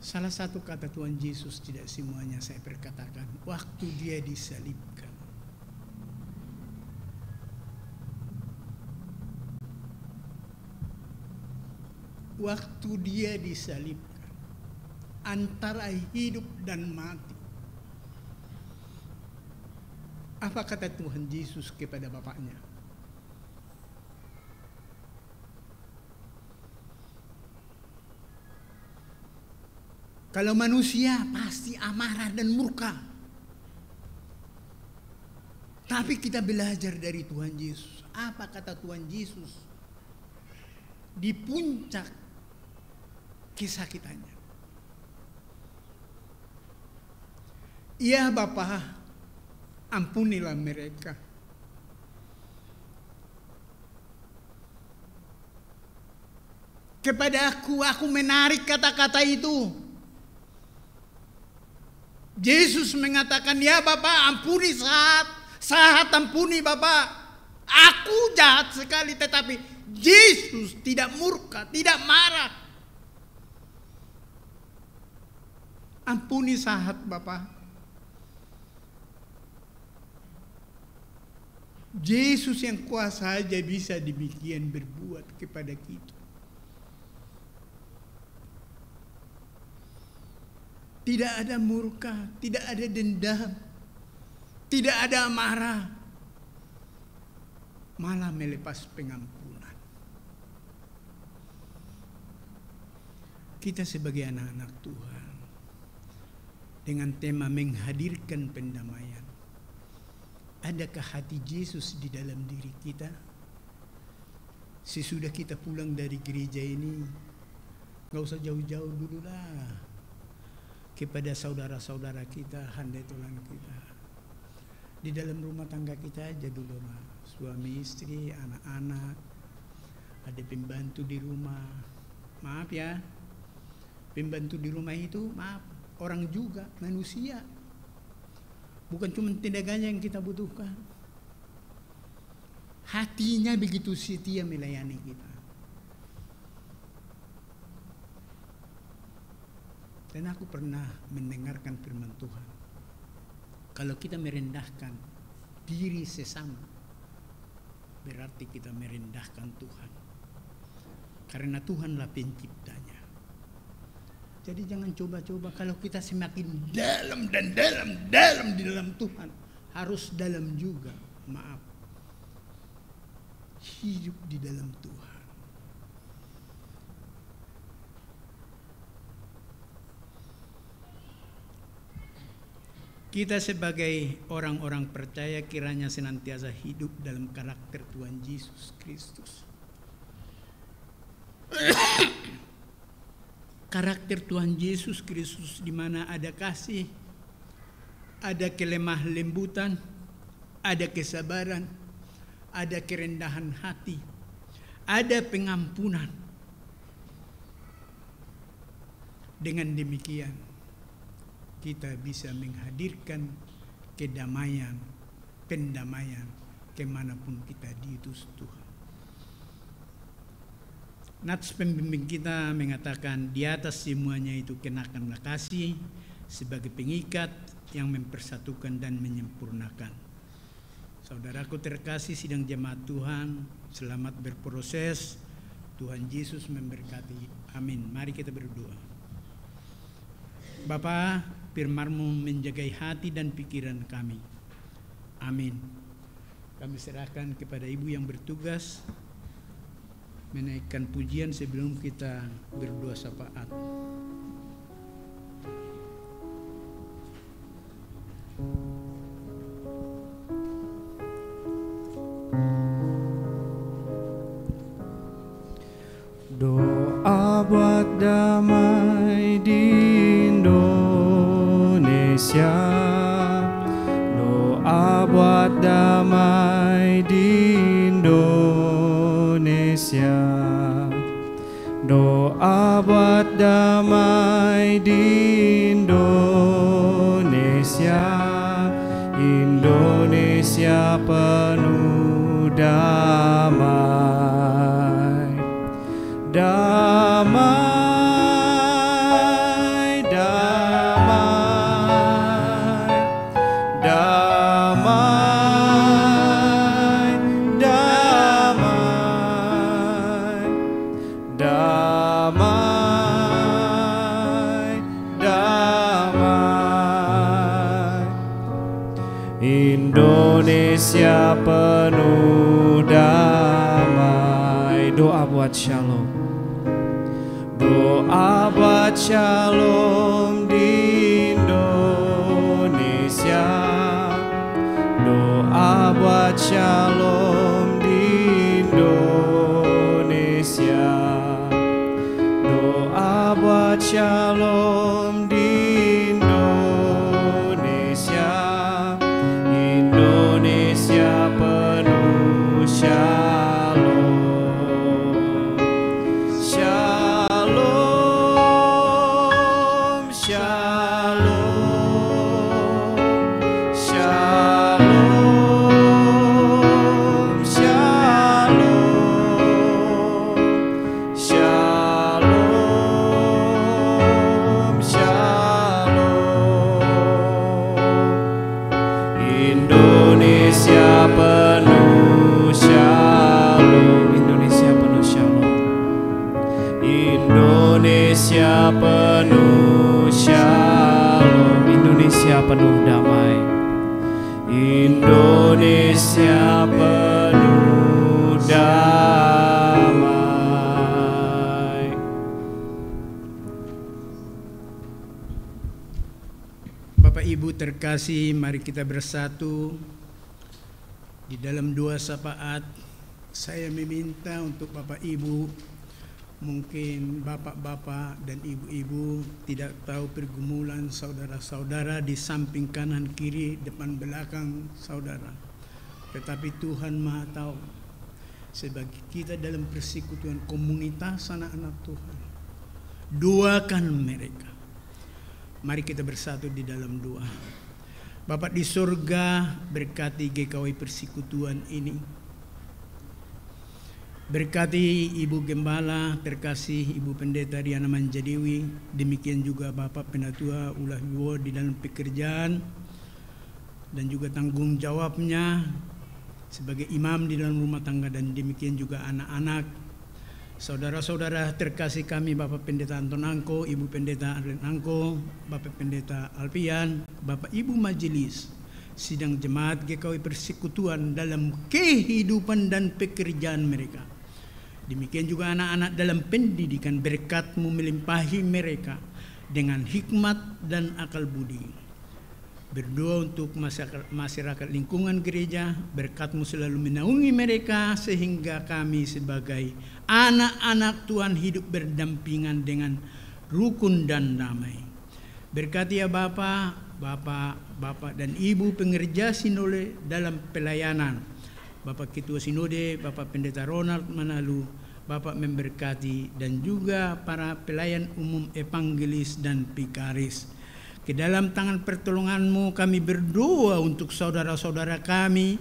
Speaker 2: Salah satu kata Tuhan Yesus, tidak semuanya saya perkatakan, waktu dia disalibkan. waktu dia disalibkan, antara hidup dan mati. Apa kata Tuhan Yesus kepada Bapaknya? Kalau manusia pasti amarah dan murka. Tapi kita belajar dari Tuhan Yesus. Apa kata Tuhan Yesus? Di puncak kesakitannya. Ya Bapa, ampunilah mereka. Kepada aku menarik kata-kata itu. Yesus mengatakan, ya Bapa, ampuni sahat ampuni Bapa. Aku jahat sekali, tetapi Yesus tidak murka, tidak marah. Ampuni sahat Bapa. Yesus yang kuasa saja bisa demikian berbuat kepada kita. Tidak ada murka, tidak ada dendam, tidak ada amarah, malah melepas pengampunan. Kita sebagai anak-anak Tuhan, dengan tema menghadirkan pendamaian, adakah hati Yesus di dalam diri kita? Sesudah kita pulang dari gereja ini, gak usah jauh-jauh dulu lah. Kepada saudara-saudara kita, handai tulang kita. Di dalam rumah tangga kita aja dulu lah. Suami istri, anak-anak, ada pembantu di rumah. Maaf ya, pembantu di rumah itu maaf, orang juga, manusia. Bukan cuma tindakannya yang kita butuhkan. Hatinya begitu setia melayani kita. Dan aku pernah mendengarkan firman Tuhan. Kalau kita merendahkan diri sesama, berarti kita merendahkan Tuhan. Karena Tuhanlah penciptanya. Jadi jangan coba-coba kalau kita semakin dalam dan dalam di dalam Tuhan. Harus dalam juga, maaf. Hidup di dalam Tuhan. Kita sebagai orang-orang percaya kiranya senantiasa hidup dalam karakter Tuhan Yesus Kristus. Karakter Tuhan Yesus Kristus di mana ada kasih, ada kelemah lembutan, ada kesabaran, ada kerendahan hati, ada pengampunan. Dengan demikian, kita bisa menghadirkan kedamaian, pendamaian kemanapun kita diutus Tuhan. Nats pembimbing kita mengatakan di atas semuanya itu kenakanlah kasih sebagai pengikat yang mempersatukan dan menyempurnakan. Saudaraku terkasih sidang jemaat Tuhan, selamat berproses. Tuhan Yesus memberkati. Amin. Mari kita berdoa. Bapa, firman-Mu menjagai hati dan pikiran kami. Amin. Kami serahkan kepada Ibu yang bertugas menaikkan pujian sebelum kita berdoa syafaat.
Speaker 1: Doa buat damai di Indonesia, doa buat damai di Indonesia, doa buat damai di Indonesia, Indonesia penuh damai, damai, damai, damai, damai, damai. Indonesia penuh damai. Doa buat shalom. Doa buat shalom di Indonesia. Doa buat shalom di Indonesia. Doa buat shalom di Indonesia. Indonesia penuh shalom. Shalom, shalom, shalom, shalom, shalom, shalom. Indonesia penuh shalom. Indonesia penuh shalom. Indonesia penuh shalom. Indonesia penuh damai. Indonesia penuh damai.
Speaker 2: Bapak Ibu terkasih, mari kita bersatu di dalam doa syafaat. Saya meminta untuk Bapak Ibu, mungkin bapak-bapak dan ibu-ibu tidak tahu pergumulan saudara-saudara di samping kanan kiri depan belakang saudara, tetapi Tuhan Maha tahu. Sebagai kita dalam persekutuan komunitas anak-anak Tuhan, doakan mereka. Mari kita bersatu di dalam doa. Bapak di surga, berkati GKW Persekutuan ini. Berkati Ibu Gembala, terkasih Ibu Pendeta Riana Manjadiwi, demikian juga Bapak Penatua Ulah Wiwo di dalam pekerjaan dan juga tanggung jawabnya sebagai imam di dalam rumah tangga, dan demikian juga anak-anak, saudara-saudara terkasih kami, Bapak Pendeta Anton Angko, Ibu Pendeta Arlen Angko, Bapak Pendeta Alpian, Bapak Ibu Majelis Sidang Jemaat GKW Persekutuan dalam kehidupan dan pekerjaan mereka. Demikian juga anak-anak dalam pendidikan, berkat-Mu melimpahi mereka dengan hikmat dan akal budi. Berdoa untuk masyarakat lingkungan gereja, berkat-Mu selalu menaungi mereka sehingga kami sebagai anak-anak Tuhan hidup berdampingan dengan rukun dan damai. Berkati ya Bapak dan Ibu pengerja sinode dalam pelayanan, Bapak Ketua Sinode, Bapak Pendeta Ronald Manalu, Bapak memberkati, dan juga para pelayan umum evangelis dan pikaris. Ke dalam tangan pertolongan-Mu kami berdoa untuk saudara-saudara kami,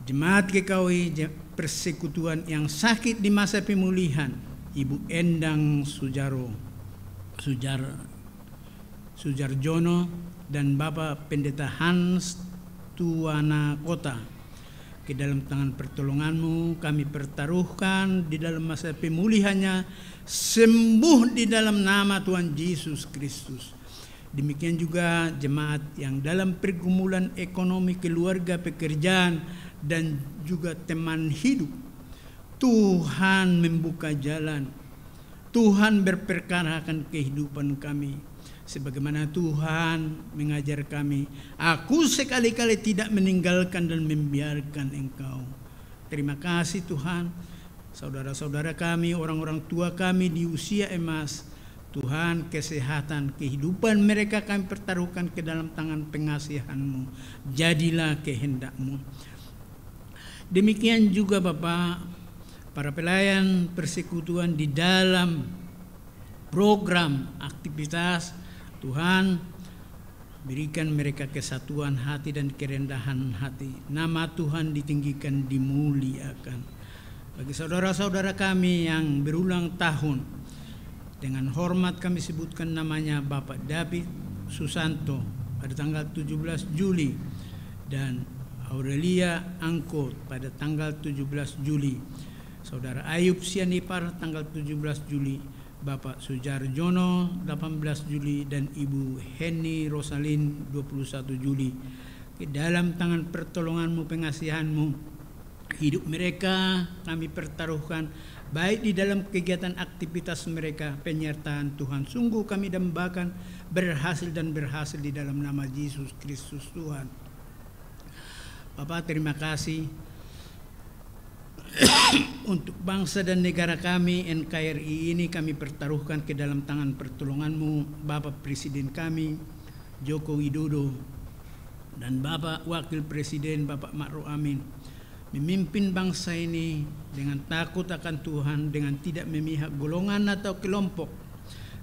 Speaker 2: Jemaat GKW Persekutuan yang sakit di masa pemulihan, Ibu Endang Sujarjono dan Bapak Pendeta Hans Tuana Kota. Ke dalam tangan pertolongan-Mu kami pertaruhkan di dalam masa pemulihannya, sembuh di dalam nama Tuhan Yesus Kristus. Demikian juga jemaat yang dalam pergumulan ekonomi, keluarga, pekerjaan, dan juga teman hidup. Tuhan membuka jalan, Tuhan berperkarakan kehidupan kami, sebagaimana Tuhan mengajar kami, aku sekali-kali tidak meninggalkan dan membiarkan engkau. Terima kasih Tuhan. Saudara-saudara kami, orang-orang tua kami di usia emas, Tuhan, kesehatan, kehidupan mereka kami pertaruhkan ke dalam tangan pengasihan-Mu. Jadilah kehendak-Mu. Demikian juga Bapak, para pelayan persekutuan di dalam program aktivitas, Tuhan berikan mereka kesatuan hati dan kerendahan hati. Nama Tuhan ditinggikan, dimuliakan. Bagi saudara-saudara kami yang berulang tahun, dengan hormat kami sebutkan namanya Bapak David Susanto pada tanggal 17 Juli dan Aurelia Angko pada tanggal 17 Juli. Saudara Ayub Sianipar tanggal 17 Juli, Bapak Sujarjono 18 Juli dan Ibu Heni Rosalin 21 Juli. Ke dalam tangan pertolongan-Mu, pengasihan-Mu, hidup mereka kami pertaruhkan, baik di dalam kegiatan aktivitas mereka, penyertaan Tuhan. Sungguh kami dambakan berhasil dan berhasil di dalam nama Yesus Kristus Tuhan. Bapak, terima kasih untuk bangsa dan negara kami, NKRI ini kami pertaruhkan ke dalam tangan pertolongan-Mu. Bapak Presiden kami, Joko Widodo, dan Bapak Wakil Presiden, Bapak Ma'ruf Amin, memimpin bangsa ini dengan takut akan Tuhan, dengan tidak memihak golongan atau kelompok,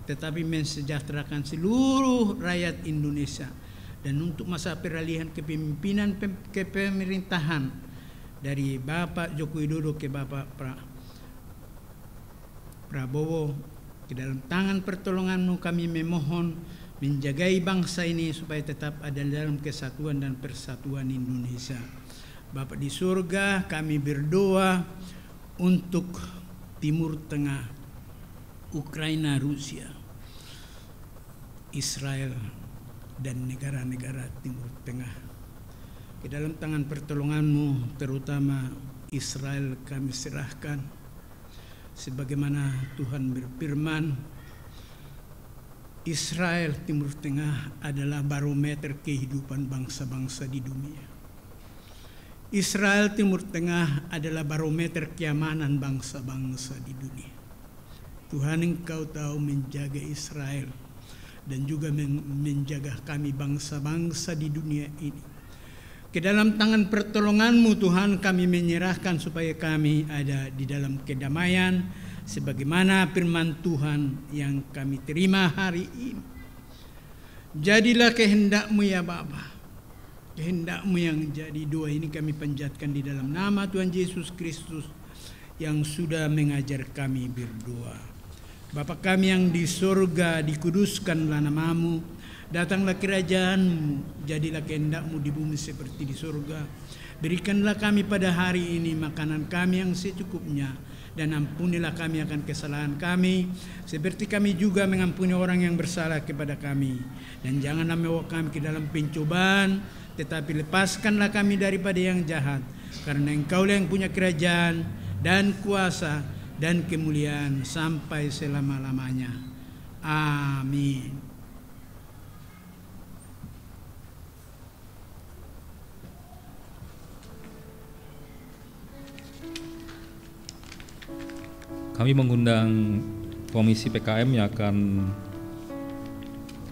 Speaker 2: tetapi mensejahterakan seluruh rakyat Indonesia. Dan untuk masa peralihan kepemimpinan kepemerintahan dari Bapak Joko Widodo ke Bapak Prabowo, ke dalam tangan pertolongan-Mu kami memohon menjagai bangsa ini supaya tetap ada dalam kesatuan dan persatuan Indonesia. Bapak di surga, kami berdoa untuk Timur Tengah, Ukraina, Rusia, Israel, dan negara-negara Timur Tengah. Ke dalam tangan pertolongan-Mu, terutama Israel kami serahkan. Sebagaimana Tuhan berfirman, Israel, Timur Tengah adalah barometer kehidupan bangsa-bangsa di dunia. Israel, Timur Tengah adalah barometer keamanan bangsa-bangsa di dunia. Tuhan, Engkau tahu menjaga Israel dan juga menjaga kami bangsa-bangsa di dunia ini. Ke dalam tangan pertolongan-Mu Tuhan kami menyerahkan supaya kami ada di dalam kedamaian sebagaimana firman Tuhan yang kami terima hari ini. Jadilah kehendak-Mu ya Bapa, kehendak-Mu yang jadi. Doa ini kami panjatkan di dalam nama Tuhan Yesus Kristus yang sudah mengajar kami berdoa. Bapa kami yang di surga, dikuduskanlah nama-Mu, datanglah kerajaan-Mu, jadilah kehendak-Mu di bumi seperti di surga. Berikanlah kami pada hari ini makanan kami yang secukupnya, dan ampunilah kami akan kesalahan kami, seperti kami juga mengampuni orang yang bersalah kepada kami. Dan janganlah membawa kami ke dalam pencobaan, tetapi lepaskanlah kami daripada yang jahat, karena Engkau-lah yang punya kerajaan dan kuasa dan kemuliaan sampai selama-lamanya. Amin.
Speaker 4: Kami mengundang Komisi PKM yang akan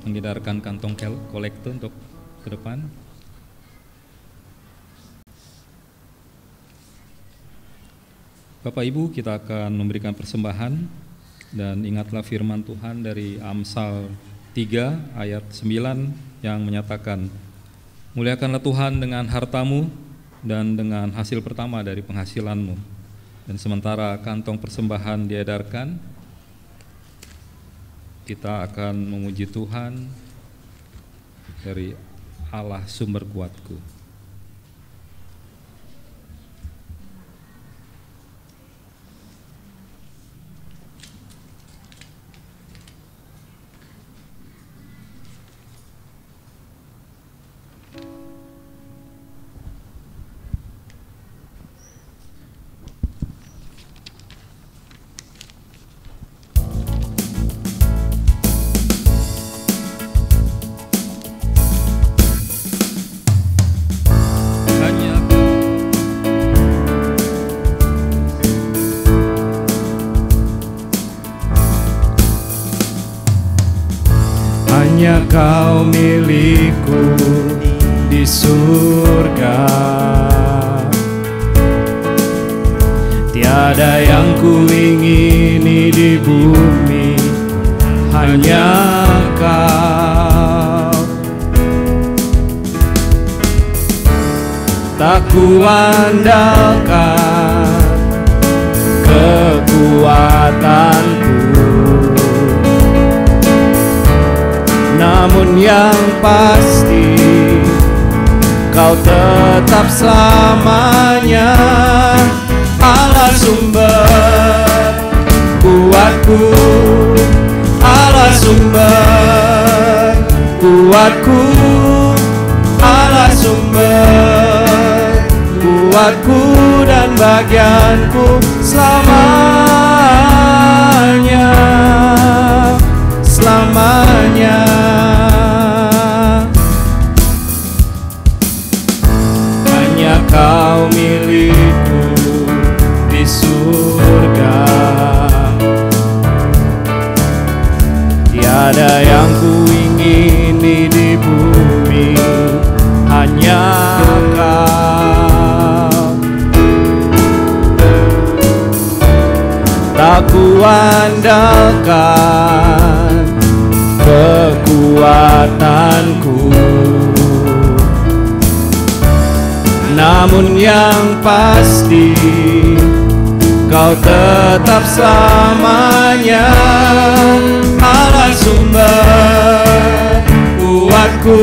Speaker 4: mengedarkan kantong kolektor untuk ke depan. Bapak Ibu, kita akan memberikan persembahan, dan ingatlah firman Tuhan dari Amsal 3 ayat 9 yang menyatakan, muliakanlah Tuhan dengan hartamu dan dengan hasil pertama dari penghasilanmu. Dan sementara kantong persembahan diedarkan, kita akan memuji Tuhan dari Allah sumber kuatku.
Speaker 1: Hanya Kau milikku di surga, tiada yang ku ingini di bumi, hanya Kau. Tak ku andalkan kekuatanku, namun yang pasti Kau tetap selamanya Allah sumber kuatku, Allah sumber kuatku, Allah sumber kuatku dan bagianku selamanya, selamanya. Hanya Kau milikku di surga, tiada yang ku ingini di bumi, hanya Kau. Tak ku andalkan kekuatanku, namun yang pasti Kau tetap selamanya. Allah sumber kuatku,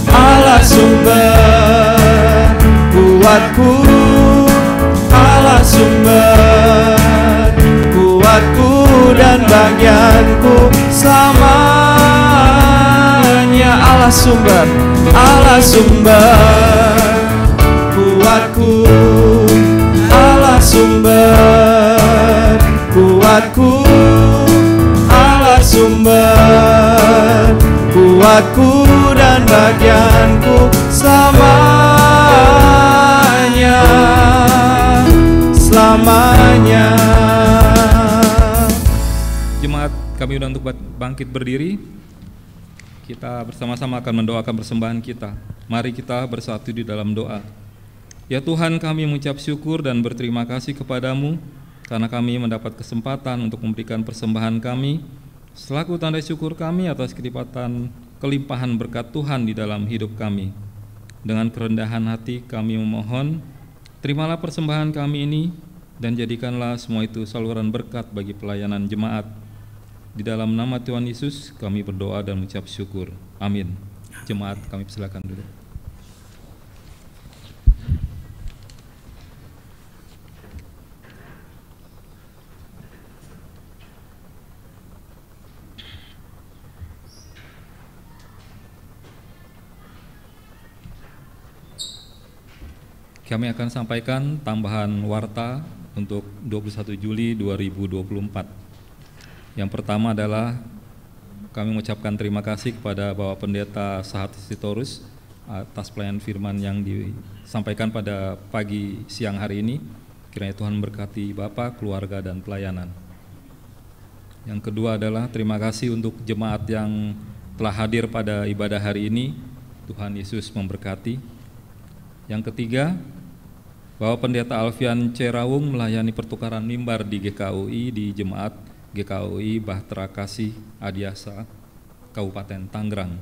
Speaker 1: Allah sumber kuatku, Allah sumber kuatku dan bagianku selamanya. Allah sumber, Allah sumber kuatku, Allah sumber kuatku, Allah sumber kuatku dan bagianku selamanya, selamanya.
Speaker 4: Jemaat, kami undang untuk bangkit berdiri. Kita bersama-sama akan mendoakan persembahan kita. Mari kita bersatu di dalam doa. Ya Tuhan, kami mengucap syukur dan berterima kasih kepadamu karena kami mendapat kesempatan untuk memberikan persembahan kami selaku tanda syukur kami atas kelimpahan berkat Tuhan di dalam hidup kami. Dengan kerendahan hati kami memohon, terimalah persembahan kami ini dan jadikanlah semua itu saluran berkat bagi pelayanan jemaat. Di dalam nama Tuhan Yesus kami berdoa dan mengucap syukur. Amin. Jemaat, kami persilakan dulu. Kami akan sampaikan tambahan warta untuk 21 Juli 2024. Yang pertama adalah kami mengucapkan terima kasih kepada Bapak Pendeta Sahat Sitorus atas pelayanan firman yang disampaikan pada pagi siang hari ini. Kiranya Tuhan berkati Bapak, keluarga, dan pelayanan. Yang kedua adalah terima kasih untuk jemaat yang telah hadir pada ibadah hari ini. Tuhan Yesus memberkati. Yang ketiga, Bapak Pendeta Alfian Cerawung melayani pertukaran mimbar di GKUI di Jemaat GKUI Bahtera Kasih Adiasa Kabupaten Tangerang.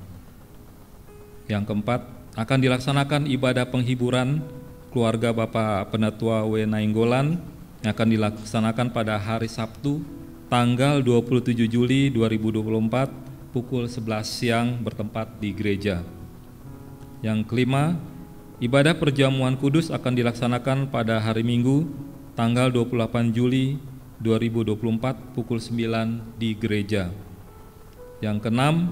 Speaker 4: Yang keempat, akan dilaksanakan ibadah penghiburan keluarga Bapak Penatua W. Nainggolan yang akan dilaksanakan pada hari Sabtu tanggal 27 Juli 2024 pukul 11 siang bertempat di gereja. Yang kelima, ibadah perjamuan kudus akan dilaksanakan pada hari Minggu tanggal 28 Juli 2024 pukul 9 di gereja. Yang keenam,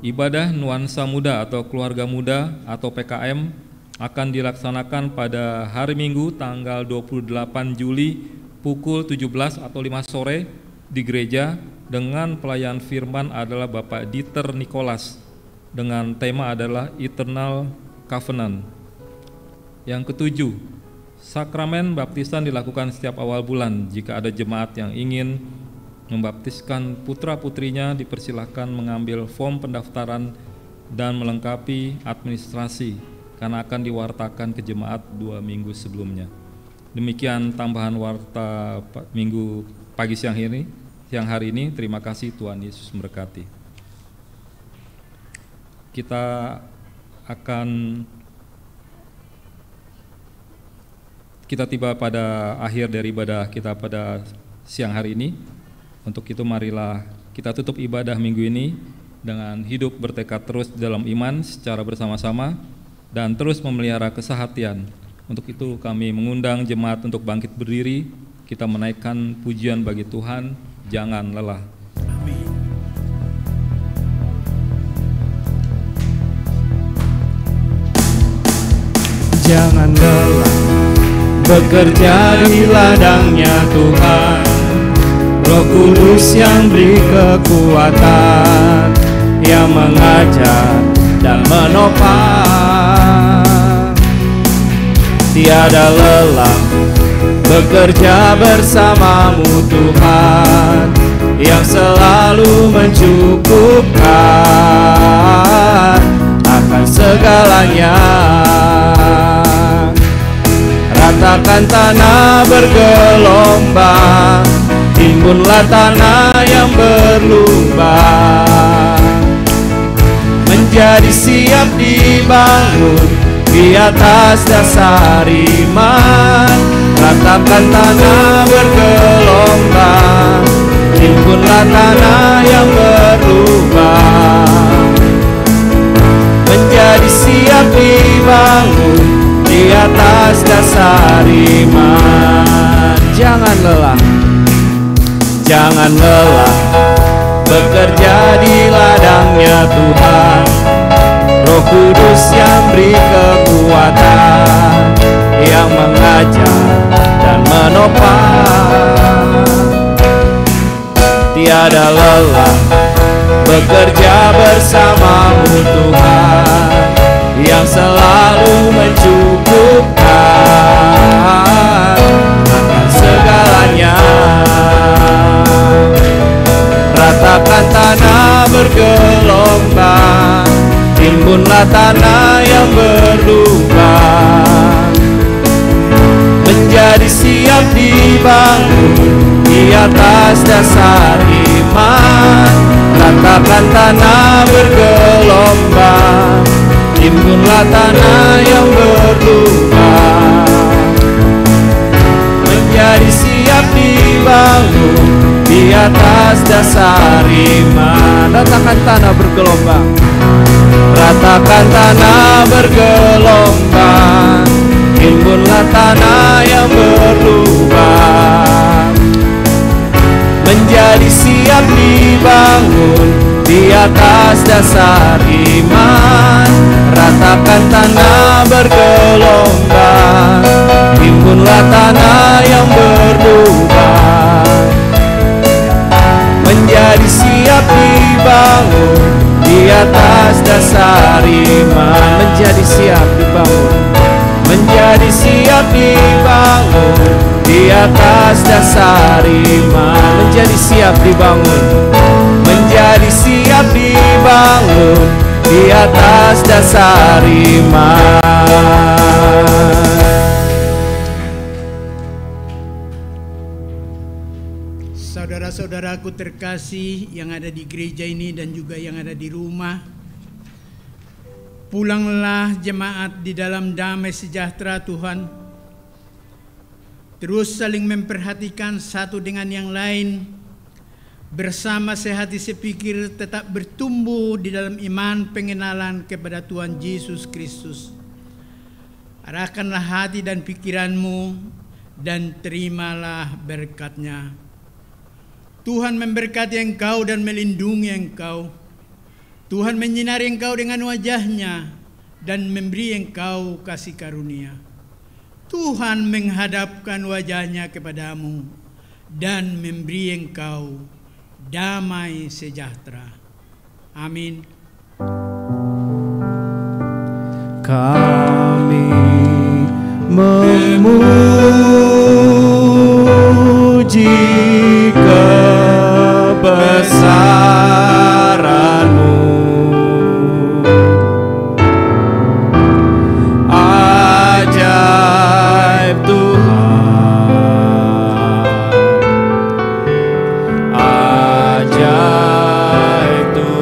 Speaker 4: ibadah nuansa muda atau keluarga muda atau PKM akan dilaksanakan pada hari Minggu tanggal 28 Juli pukul 17 atau 5 sore di gereja dengan pelayan firman adalah Bapak Dieter Nicholas dengan tema adalah Eternal Covenant. Yang ketujuh, sakramen baptisan dilakukan setiap awal bulan. Jika ada jemaat yang ingin membaptiskan putra-putrinya, dipersilahkan mengambil form pendaftaran dan melengkapi administrasi karena akan diwartakan ke jemaat 2 minggu sebelumnya. Demikian tambahan warta minggu pagi siang hari ini. Terima kasih, Tuhan Yesus memberkati. Kita tiba pada akhir dari ibadah kita pada siang hari ini. Untuk itu marilah kita tutup ibadah minggu ini dengan hidup bertekad terus dalam iman secara bersama-sama dan terus memelihara kesehatian. Untuk itu kami mengundang jemaat untuk bangkit berdiri. Kita menaikkan pujian bagi Tuhan, jangan lelah.
Speaker 1: Jangan lelah bekerja di ladangnya Tuhan. Roh Kudus yang beri kekuatan, yang mengajar dan menopang. Tiada lelah bekerja bersamamu Tuhan, yang selalu mencukupkan akan segalanya. Ratakan tanah bergelombang, timbunlah tanah yang berlubang, menjadi siap dibangun di atas dasar iman. Ratakan tanah bergelombang, timbunlah tanah yang berlubang, menjadi siap dibangun di atas dasar iman. Jangan lelah, jangan lelah bekerja di ladangnya Tuhan. Roh Kudus yang beri kekuatan, yang mengajar dan menopang. Tiada lelah bekerja bersamamu Tuhan, yang selalu mencukupkan akan segalanya. Ratakan tanah bergelombang, timbunlah tanah yang berlubang, menjadi siap dibangun di atas dasar iman. Ratakan tanah bergelombang, timbunlah tanah yang berlubang, menjadi siap dibangun di atas dasar iman. Ratakan tanah bergelombang, ratakan tanah bergelombang, timbunlah tanah yang berlubang, menjadi siap dibangun di atas dasar iman. Ratakan tanah bergelombang, timbunlah tanah yang berlubang, menjadi siap dibangun di atas dasar iman. Menjadi siap dibangun, menjadi siap dibangun di atas dasar iman. Menjadi siap dibangun, menjadi siap dibangun di atas dasar iman.
Speaker 2: Saudara-saudaraku terkasih yang ada di gereja ini dan juga yang ada di rumah, pulanglah jemaat di dalam damai sejahtera Tuhan. Terus saling memperhatikan satu dengan yang lain, bersama sehati sepikir tetap bertumbuh di dalam iman pengenalan kepada Tuhan Yesus Kristus. Arahkanlah hati dan pikiranmu dan terimalah berkat-Nya. Tuhan memberkati engkau dan melindungi engkau. Tuhan menyinari engkau dengan wajah-Nya dan memberi engkau kasih karunia. Tuhan menghadapkan wajah-Nya kepadamu dan memberi engkau damai sejahtera. Amin.
Speaker 1: Kami memuji kebesaran-Mu, ajaib Tuhan, ajaib Tuhan.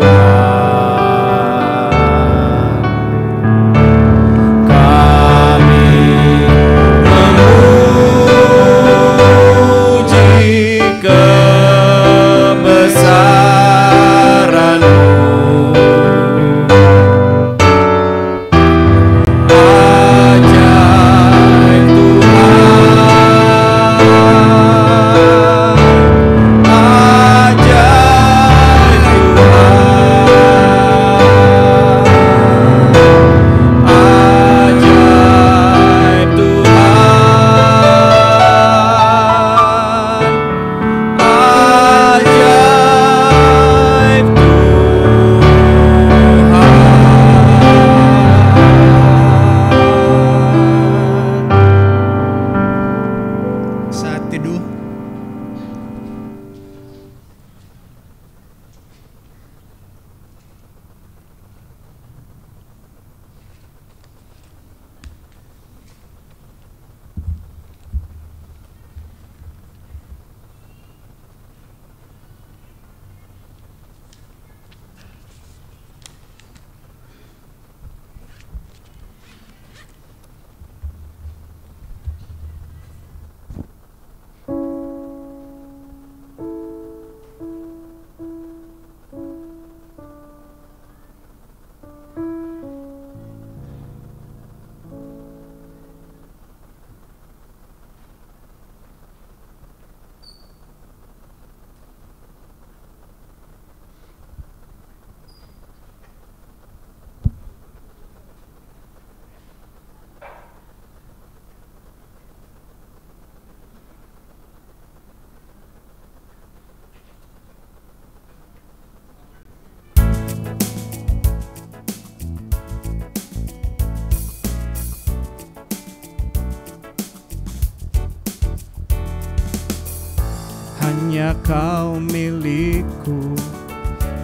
Speaker 1: hanya Kau milikku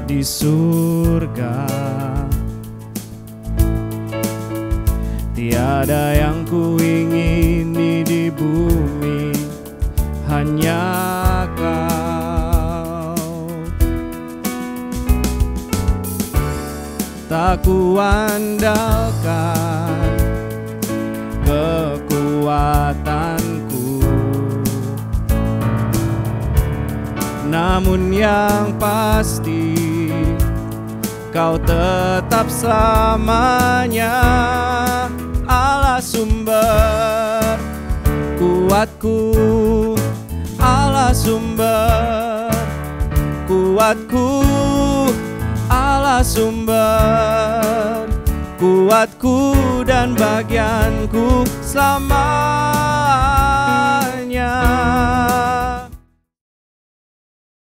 Speaker 1: di surga. Tiada yang ku ingini di bumi, hanya Kau. Tak ku andalkan kekuatanku, namun yang pasti Kau tetap selamanya Allah sumber kuatku, Allah sumber kuatku, Allah sumber kuatku dan bagianku selamanya.